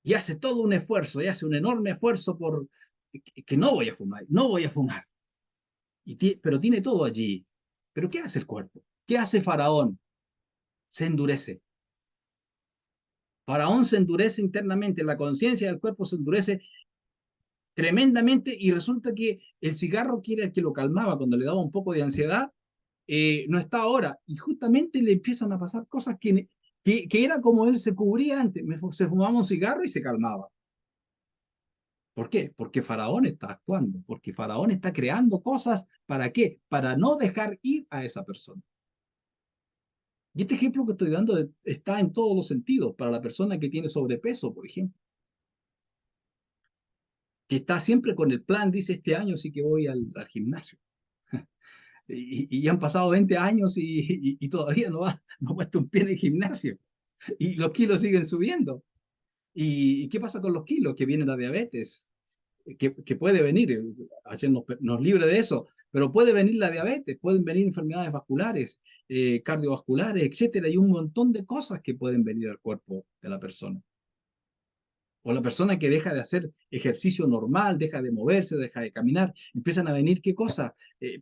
Y hace todo un esfuerzo, y hace un enorme esfuerzo por que no voy a fumar, no voy a fumar. Pero tiene todo allí. ¿Pero qué hace el cuerpo? ¿Qué hace Faraón? Se endurece. Faraón se endurece internamente, la conciencia del cuerpo se endurece tremendamente y resulta que el cigarro que era el que lo calmaba cuando le daba un poco de ansiedad, no está ahora y justamente le empiezan a pasar cosas que era como él se cubría antes, se fumaba un cigarro y se calmaba. ¿Por qué? Porque Faraón está actuando, porque Faraón está creando cosas, ¿para qué? Para no dejar ir a esa persona. Y este ejemplo que estoy dando está en todos los sentidos, para la persona que tiene sobrepeso, por ejemplo, que está siempre con el plan, dice este año sí que voy al gimnasio. Y han pasado 20 años y todavía no ha puesto un pie en el gimnasio. Y los kilos siguen subiendo. ¿Y qué pasa con los kilos? Que viene la diabetes, que puede venir, nos libre de eso, pero puede venir la diabetes, pueden venir enfermedades vasculares, cardiovasculares, etcétera, y un montón de cosas que pueden venir al cuerpo de la persona. O la persona que deja de hacer ejercicio normal, deja de moverse, deja de caminar, empiezan a venir, ¿qué cosas?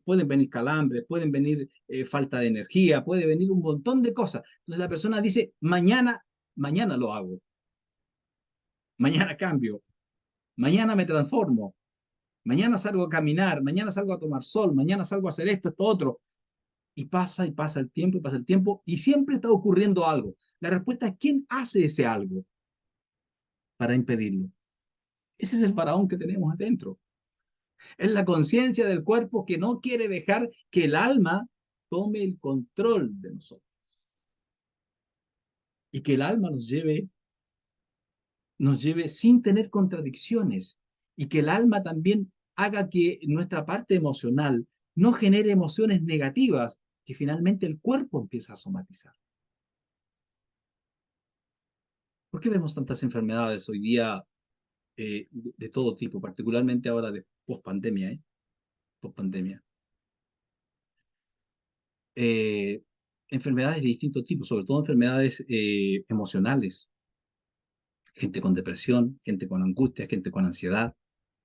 Pueden venir calambres, pueden venir falta de energía, puede venir un montón de cosas. Entonces la persona dice, mañana lo hago, mañana cambio, mañana me transformo, mañana salgo a caminar, mañana salgo a tomar sol, mañana salgo a hacer esto, esto, otro. Y pasa el tiempo, y pasa el tiempo, y siempre está ocurriendo algo. La respuesta es, ¿quién hace ese algo para impedirlo? Ese es el faraón que tenemos adentro. Es la conciencia del cuerpo que no quiere dejar que el alma tome el control de nosotros y que el alma nos lleve sin tener contradicciones y que el alma también haga que nuestra parte emocional no genere emociones negativas que finalmente el cuerpo empieza a somatizar. ¿Por qué vemos tantas enfermedades hoy día de todo tipo, particularmente ahora de post-pandemia? Post-pandemia. Eh, Enfermedades de distintos tipos, sobre todo enfermedades emocionales, gente con depresión, gente con angustia, gente con ansiedad,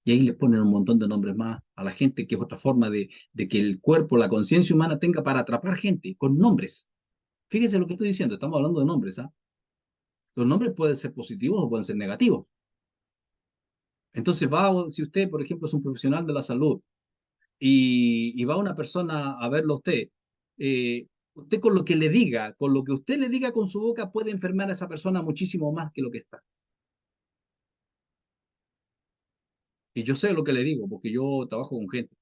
y ahí les ponen un montón de nombres más a la gente, que es otra forma de que el cuerpo, la conciencia humana tenga para atrapar gente, con nombres. Fíjense lo que estoy diciendo, estamos hablando de nombres, ¿ah? Los nombres pueden ser positivos o pueden ser negativos. Entonces si usted, por ejemplo, es un profesional de la salud y va una persona a verlo a usted, usted con lo que le diga, con lo que usted le diga con su boca, puede enfermar a esa persona muchísimo más que lo que está. Y yo sé lo que le digo, porque yo trabajo con gente.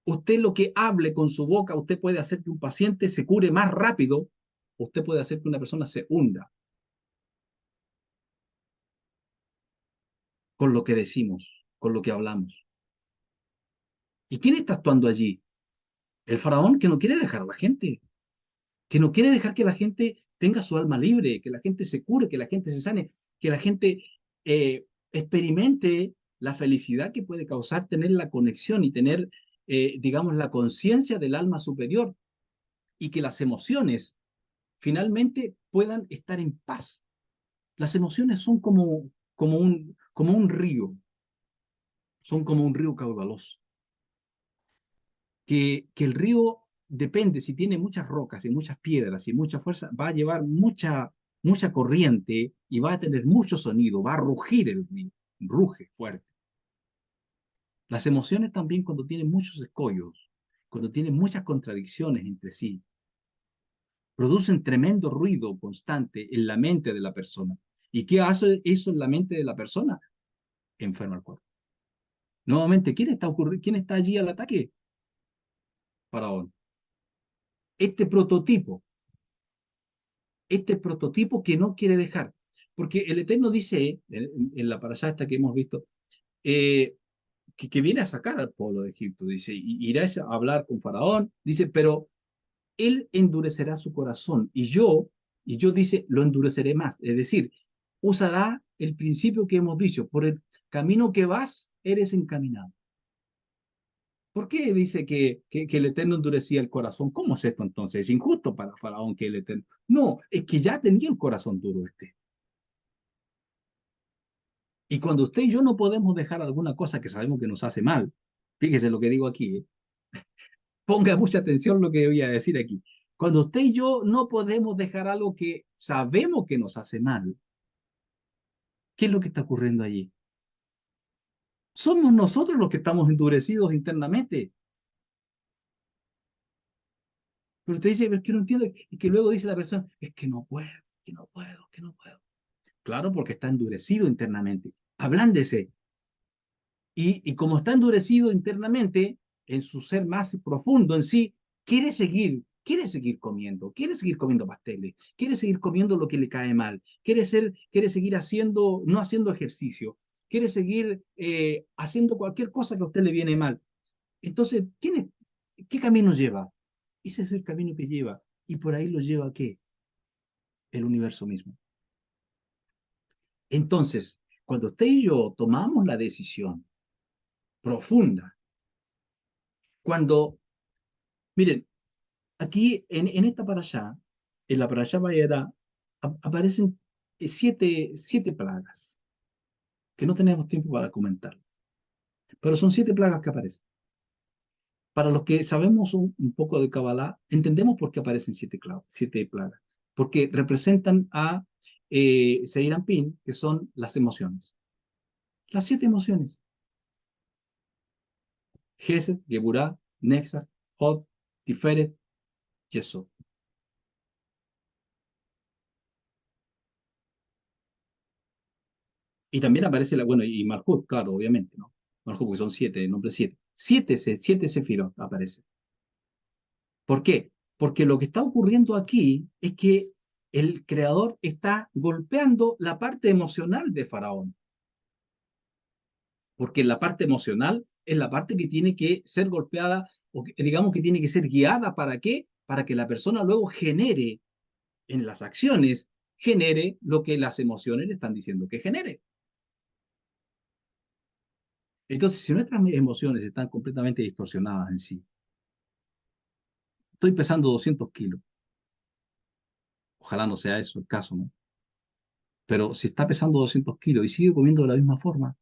Usted lo que hable con su boca, usted puede hacer que un paciente se cure más rápido, usted puede hacer que una persona se hunda con lo que decimos, con lo que hablamos. ¿Y quién está actuando allí? El faraón que no quiere dejar a la gente, que no quiere dejar que la gente tenga su alma libre, que la gente se cure, que la gente se sane, que la gente experimente la felicidad que puede causar tener la conexión y tener, digamos, la conciencia del alma superior y que las emociones finalmente puedan estar en paz. Las emociones son como un río, son como un río caudaloso, que el río depende, si tiene muchas rocas y muchas piedras y mucha fuerza, va a llevar mucha corriente y va a tener mucho sonido, va a rugir el río, ruge fuerte. Las emociones también cuando tienen muchos escollos, cuando tienen muchas contradicciones entre sí, producen tremendo ruido constante en la mente de la persona. ¿Y qué hace eso en la mente de la persona? Enferma el cuerpo. Nuevamente, ¿quién está allí al ataque? Faraón. Este prototipo, este prototipo que no quiere dejar. Porque el Eterno dice, en la parashá esta que hemos visto, eh, que viene a sacar al pueblo de Egipto, dice, y irá a hablar con Faraón, dice, pero él endurecerá su corazón y yo dice, lo endureceré más. Es decir, usará el principio que hemos dicho, por el camino que vas, eres encaminado. ¿Por qué dice que el Eterno endurecía el corazón? ¿Cómo es esto entonces? Es injusto para Faraón que el Eterno. No, es que ya tenía el corazón duro este. Y cuando usted y yo no podemos dejar alguna cosa que sabemos que nos hace mal, fíjese lo que digo aquí, ponga mucha atención lo que voy a decir aquí. Cuando usted y yo no podemos dejar algo que sabemos que nos hace mal, ¿qué es lo que está ocurriendo allí? Somos nosotros los que estamos endurecidos internamente. Pero usted dice, pero es que no entiendo, y que luego dice la persona, es que no puedo, que no puedo, que no puedo. Claro, porque está endurecido internamente. Ablándese. Y como está endurecido internamente, en su ser más profundo en sí, quiere seguir comiendo pasteles, quiere seguir comiendo lo que le cae mal, quiere seguir haciendo, no haciendo ejercicio, quiere seguir haciendo cualquier cosa que a usted le viene mal. Entonces, ¿qué camino lleva? Ese es el camino que lleva. ¿Y por ahí lo lleva qué? El universo mismo. Entonces, cuando usted y yo tomamos la decisión profunda, cuando, miren, aquí en esta parashá, en la parashá Vayera, aparecen siete plagas, que no tenemos tiempo para comentar, pero son 7 plagas que aparecen. Para los que sabemos un poco de Kabbalah, entendemos por qué aparecen 7 plagas, porque representan a Seir Anpin, que son las emociones. Las 7 emociones: Gesed, Geburah, Nexar, Hod, Tiferet, Yesod. Y también aparece bueno, y Malhut, claro, obviamente, ¿no? Malhut, porque son 7, el nombre 7. 7 Sefirot aparece. ¿Por qué? Porque lo que está ocurriendo aquí es que el creador está golpeando la parte emocional de Faraón, porque la parte emocional es la parte que tiene que ser golpeada, o que, digamos que tiene que ser guiada. ¿Para qué? Para que la persona luego genere en las acciones, genere lo que las emociones le están diciendo que genere. Entonces, si nuestras emociones están completamente distorsionadas en sí, estoy pesando 200 kilos, ojalá no sea eso el caso, ¿no? Pero si está pesando 200 kilos y sigue comiendo de la misma forma,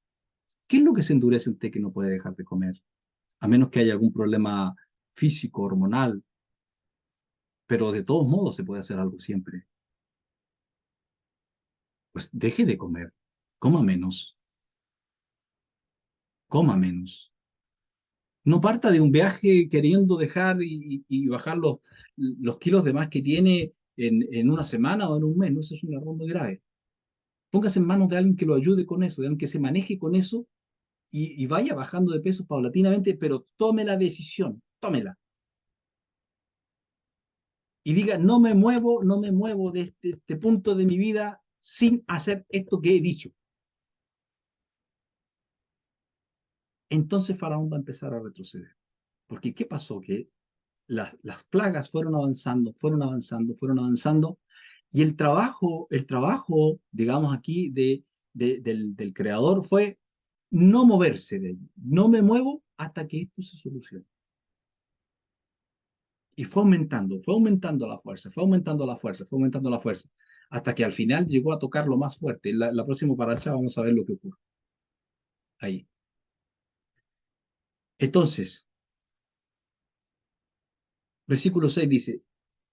¿qué es lo que se endurece usted que no puede dejar de comer? A menos que haya algún problema físico, hormonal, pero de todos modos se puede hacer algo siempre. Pues deje de comer, coma menos, coma menos. No parta de un viaje queriendo dejar y bajar los kilos de más que tiene en una semana o en un mes. No, eso es un error muy grave. Póngase en manos de alguien que lo ayude con eso, de alguien que se maneje con eso y vaya bajando de peso paulatinamente, pero tome la decisión, tómela. Y diga, no me muevo de este punto de mi vida sin hacer esto que he dicho. Entonces Faraón va a empezar a retroceder. Porque ¿qué pasó? Que las plagas fueron avanzando, fueron avanzando, fueron avanzando, y el trabajo, digamos aquí, del creador fue no moverse de ahí. No me muevo hasta que esto se solucione. Y fue aumentando la fuerza, fue aumentando la fuerza, fue aumentando la fuerza, hasta que al final llegó a tocar lo más fuerte. La próxima paracha vamos a ver lo que ocurre ahí. Entonces, versículo 6 dice,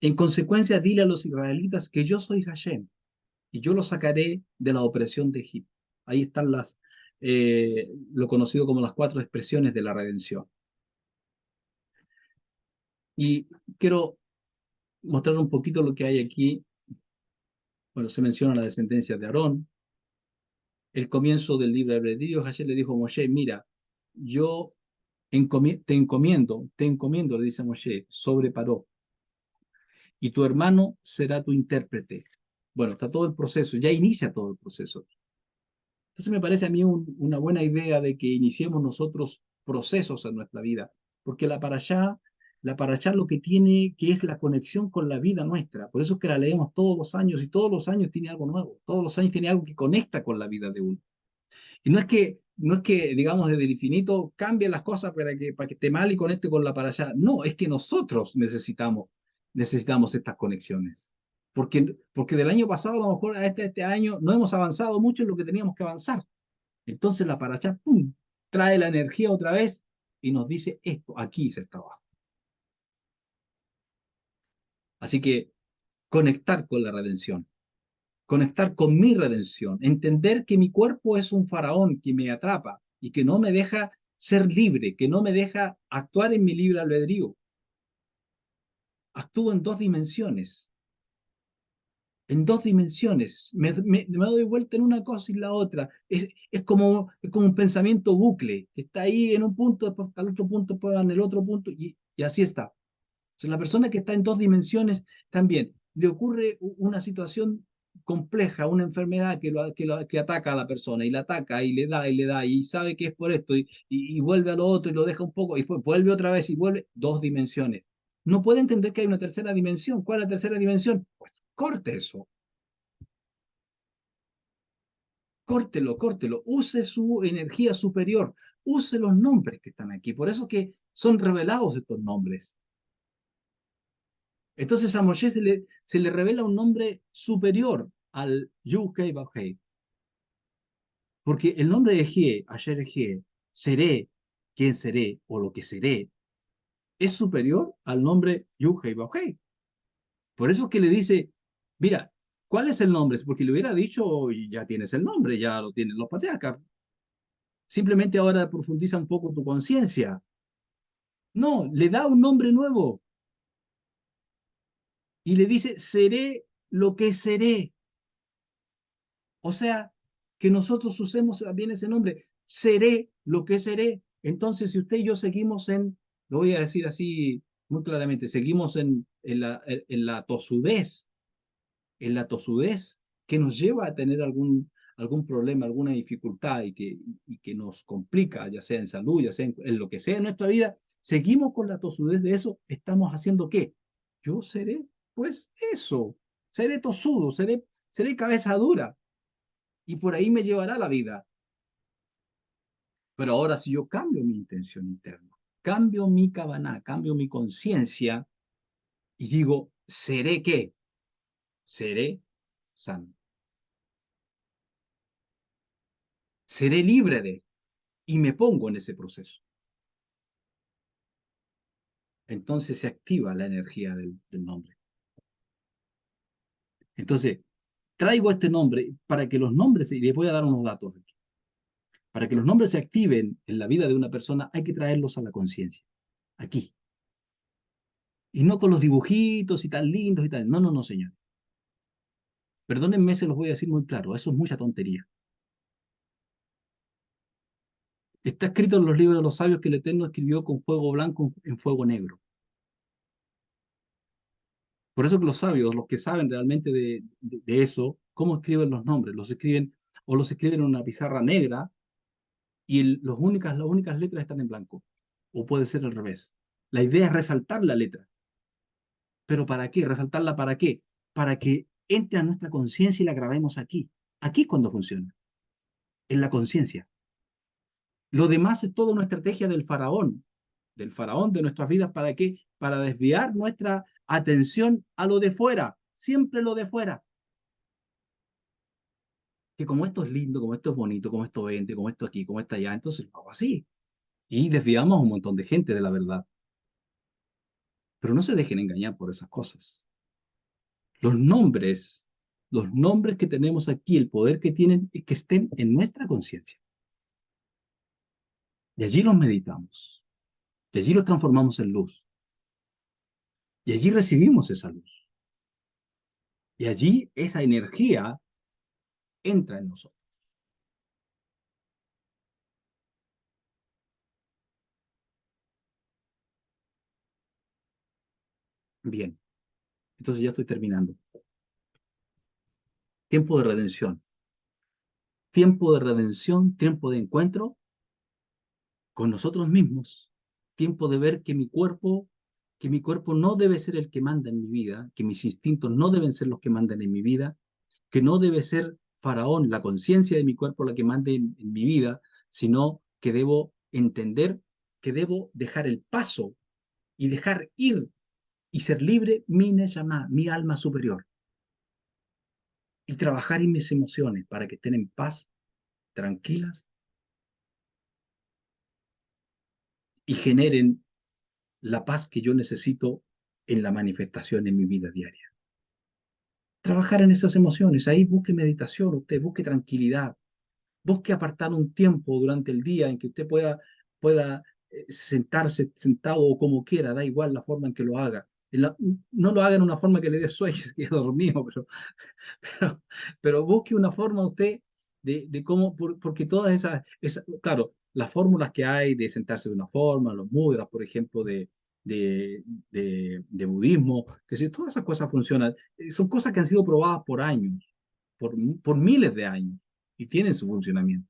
en consecuencia dile a los israelitas que yo soy Hashem, y yo los sacaré de la opresión de Egipto. Ahí están lo conocido como las 4 expresiones de la redención. Y quiero mostrar un poquito lo que hay aquí. Bueno, se menciona la descendencia de Aarón, el comienzo del libre albedrío. Hashem le dijo a Moshe, mira, yo te encomiendo, le dice a Moshe, sobre Paró, y tu hermano será tu intérprete. Bueno, está todo el proceso, ya inicia todo el proceso. Entonces me parece a mí una buena idea de que iniciemos nosotros procesos en nuestra vida, porque la parashá lo que tiene que es la conexión con la vida nuestra. Por eso es que la leemos todos los años y todos los años tiene algo nuevo, todos los años tiene algo que conecta con la vida de uno. Y no es que digamos, desde el infinito cambie las cosas para que esté mal y conecte con la para allá. No, es que nosotros necesitamos estas conexiones. Porque del año pasado, a lo mejor a este año, no hemos avanzado mucho en lo que teníamos que avanzar. Entonces la para allá, ¡pum!, trae la energía otra vez y nos dice esto, aquí es el trabajo. Así que conectar con la redención, conectar con mi redención, entender que mi cuerpo es un faraón que me atrapa y que no me deja ser libre, que no me deja actuar en mi libre albedrío. Actúo en dos dimensiones, me doy vuelta en una cosa y la otra. Es como un pensamiento bucle, que está ahí en un punto, después está el otro punto, después va en el otro punto, y así está. O sea, la persona que está en dos dimensiones también le ocurre una situación compleja, una enfermedad que ataca a la persona y la ataca y le da y sabe que es por esto y vuelve a lo otro y lo deja un poco y después vuelve otra vez y vuelve dos dimensiones. No puede entender que hay una tercera dimensión. ¿Cuál es la tercera dimensión? Pues corte eso, córtelo, córtelo, use su energía superior, use los nombres que están aquí. Por eso que son revelados estos nombres. Entonces a Moshe se le revela un nombre superior, al Yud-Hei Vav-Hei. Porque el nombre de Jie, Asher Jie, seré, quién seré o lo que seré, es superior al nombre Yud-Hei Vav-Hei. Por eso es que le dice, mira, ¿cuál es el nombre? Porque le hubiera dicho, y ya tienes el nombre, ya lo tienen los patriarcas. Simplemente ahora profundiza un poco tu conciencia. No, le da un nombre nuevo y le dice, seré lo que seré. O sea, que nosotros usemos también ese nombre, seré lo que seré. Entonces, si usted y yo seguimos lo voy a decir así muy claramente, seguimos en la tosudez, que nos lleva a tener algún problema, alguna dificultad y que nos complica, ya sea en salud, ya sea en lo que sea en nuestra vida, seguimos con la tosudez de eso, ¿estamos haciendo qué? Yo seré, pues eso, seré tosudo, seré cabeza dura y por ahí me llevará la vida. Pero ahora si yo cambio mi intención interna, cambio mi cabana, cambio mi conciencia y digo, ¿seré qué? Seré sano. Seré libre de, y me pongo en ese proceso. Entonces se activa la energía del nombre. Entonces, traigo este nombre para que los nombres, y les voy a dar unos datos aquí, para que los nombres se activen en la vida de una persona hay que traerlos a la conciencia, aquí. Y no con los dibujitos y tan lindos y tal. No, no, no, señor. Perdónenme, se los voy a decir muy claro, eso es mucha tontería. Está escrito en los libros de los sabios que el Eterno escribió con fuego blanco en fuego negro. Por eso que los sabios, los que saben realmente de eso, cómo escriben los nombres, los escriben o los escriben en una pizarra negra y las únicas letras están en blanco. O puede ser al revés. La idea es resaltar la letra. ¿Pero para qué? ¿Resaltarla para qué? Para que entre a nuestra conciencia y la grabemos aquí. Aquí es cuando funciona, en la conciencia. Lo demás es toda una estrategia del faraón de nuestras vidas. ¿Para qué? Para desviar nuestra atención a lo de fuera, siempre lo de fuera. Que como esto es lindo, como esto es bonito, como esto vende, como esto aquí, como esto allá, entonces lo hago así. Y desviamos a un montón de gente de la verdad. Pero no se dejen engañar por esas cosas. Los nombres, los nombres que tenemos aquí, el poder que tienen es que estén en nuestra conciencia. Y allí los meditamos. Y allí los transformamos en luz. Y allí recibimos esa luz. Y allí esa energía entra en nosotros. Bien, entonces ya estoy terminando. Tiempo de redención. Tiempo de redención, tiempo de encuentro con nosotros mismos. Tiempo de ver que mi cuerpo no debe ser el que manda en mi vida, que mis instintos no deben ser los que mandan en mi vida, que no debe ser Faraón, la conciencia de mi cuerpo la que mande en mi vida, sino que debo entender que debo dejar el paso y dejar ir y ser libre mi Neshama, mi alma superior, y trabajar en mis emociones para que estén en paz, tranquilas y generen la paz que yo necesito en la manifestación en mi vida diaria. Trabajar en esas emociones, ahí busque meditación, usted busque tranquilidad, busque apartar un tiempo durante el día en que usted pueda sentarse sentado o como quiera, da igual la forma en que lo haga. No lo haga en una forma que le dé sueño, que quede dormido, pero, pero busque una forma usted de cómo, porque todas claro, las fórmulas que hay de sentarse de una forma, los mudras, por ejemplo, de budismo, que si todas esas cosas funcionan, son cosas que han sido probadas por años, por miles de años, y tienen su funcionamiento.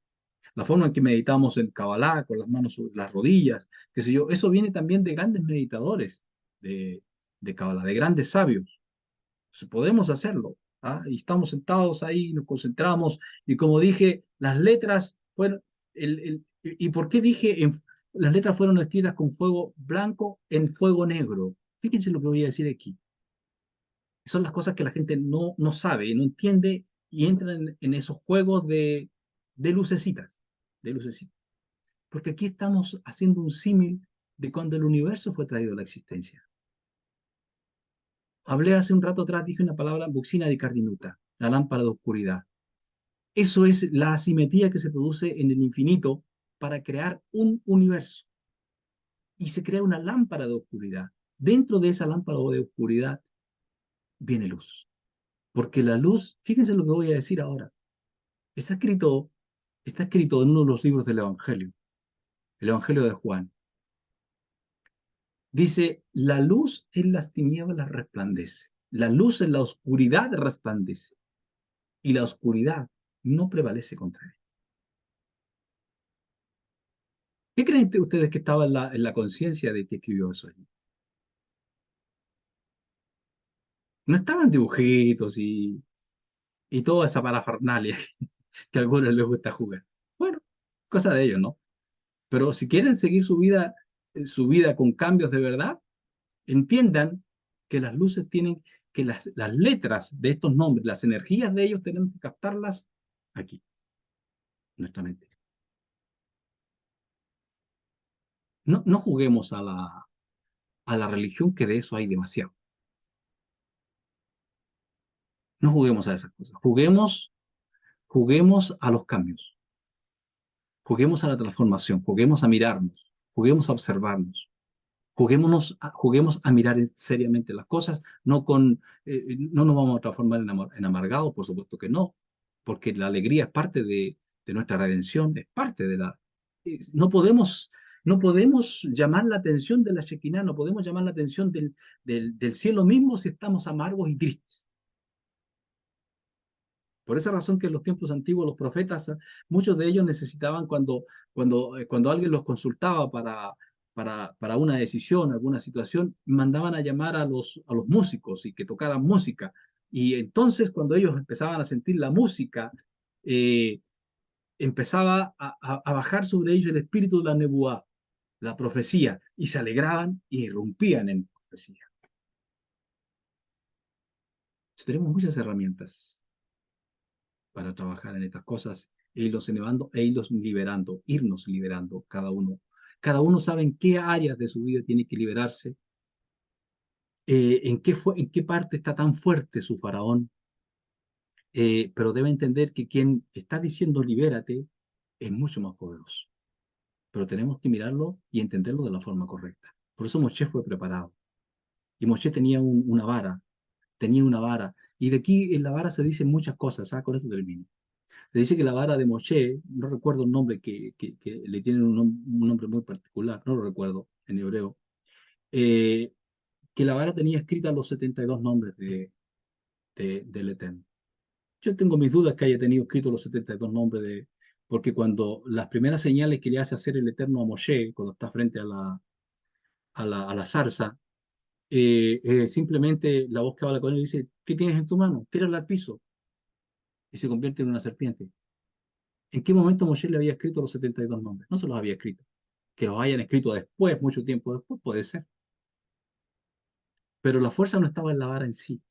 La forma en que meditamos en Kabbalah, con las manos sobre las rodillas, qué sé yo, eso viene también de grandes meditadores de Kabbalah, de grandes sabios. Entonces, podemos hacerlo. ¿Ah? Y estamos sentados ahí, nos concentramos, y como dije, las letras fueron, ¿y por qué dije las letras fueron escritas con fuego blanco en fuego negro? Fíjense lo que voy a decir aquí. Son las cosas que la gente no sabe, no entiende y entran en esos juegos de lucecitas, de lucecitas. Porque aquí estamos haciendo un símil de cuando el universo fue traído a la existencia. Hablé hace un rato atrás, dije una palabra, buxina di cardinuta, la lámpara de oscuridad. Eso es la asimetría que se produce en el infinito para crear un universo. Y se crea una lámpara de oscuridad. Dentro de esa lámpara de oscuridad viene luz. Porque la luz, fíjense lo que voy a decir ahora, está escrito, está escrito en uno de los libros del Evangelio, el Evangelio de Juan. Dice, la luz en las tinieblas resplandece, la luz en la oscuridad resplandece, y la oscuridad no prevalece contra él. ¿Qué creen ustedes que estaba en la conciencia de que escribió eso allí? No estaban dibujitos y toda esa parafernalia que a algunos les gusta jugar. Bueno, cosa de ellos, ¿no? Pero si quieren seguir su vida con cambios de verdad, entiendan que las luces tienen, que las letras de estos nombres, las energías de ellos, tenemos que captarlas aquí, en nuestra mente. No, no juguemos a la religión, que de eso hay demasiado. No juguemos a esas cosas. Juguemos a los cambios. Juguemos a la transformación. Juguemos a mirarnos. Juguemos a observarnos. Juguemos a mirar seriamente las cosas, no nos vamos a transformar en amargados, por supuesto que no, porque la alegría es parte de nuestra redención, es parte de la... No podemos, no podemos llamar la atención de la Shekinah, no podemos llamar la atención del cielo mismo si estamos amargos y tristes. Por esa razón que en los tiempos antiguos los profetas, muchos de ellos necesitaban cuando alguien los consultaba para una decisión, alguna situación, mandaban a llamar a los músicos y que tocaran música. Y entonces cuando ellos empezaban a sentir la música, eh, empezaba a bajar sobre ellos el espíritu de la nebuá, la profecía, y se alegraban y irrumpían en profecía. Entonces, tenemos muchas herramientas para trabajar en estas cosas e irlos elevando e irlos liberando, irnos liberando cada uno. Cada uno sabe en qué áreas de su vida tiene que liberarse, en qué parte está tan fuerte su faraón, pero debe entender que quien está diciendo libérate es mucho más poderoso. Pero tenemos que mirarlo y entenderlo de la forma correcta. Por eso Moshe fue preparado. Y Moshe tenía una vara. Y de aquí en la vara se dicen muchas cosas, ¿sabes? Con eso termino. Se dice que la vara de Moshe, no recuerdo el nombre, que le tienen un nombre muy particular, no lo recuerdo en hebreo, eh, que la vara tenía escritas los 72 nombres del Eterno. Yo tengo mis dudas que haya tenido escritos los 72 nombres porque cuando las primeras señales que le hace hacer el Eterno a Moshe, cuando está frente a la zarza, simplemente la voz que habla con él dice, ¿qué tienes en tu mano? Tírala al piso y se convierte en una serpiente. ¿En qué momento Moshe le había escrito los 72 nombres? No se los había escrito. Que los hayan escrito después, mucho tiempo después, puede ser. Pero la fuerza no estaba en la vara en sí.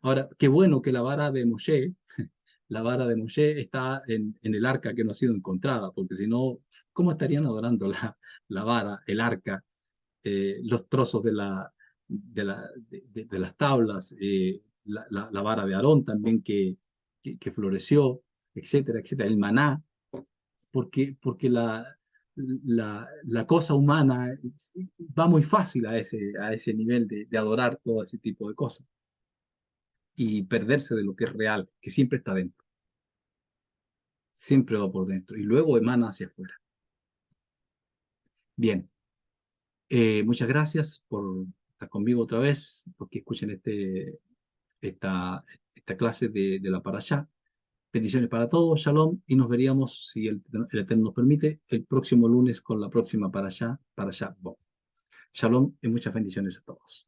Ahora, qué bueno que la vara de Moshe está en el arca que no ha sido encontrada, porque si no, ¿cómo estarían adorando la vara, el arca, los trozos de las tablas, la vara de Aarón también que floreció, etcétera, etcétera, el maná? Porque la cosa humana va muy fácil a ese nivel de adorar todo ese tipo de cosas y perderse de lo que es real, que siempre está dentro, siempre va por dentro y luego emana hacia afuera. Bien, muchas gracias por estar conmigo otra vez, porque escuchen esta, esta clase de la Parashá. Bendiciones para todos, shalom, y nos veríamos, si el Eterno nos permite, el próximo lunes con la próxima Parashá, Parashá Bo. Shalom y muchas bendiciones a todos.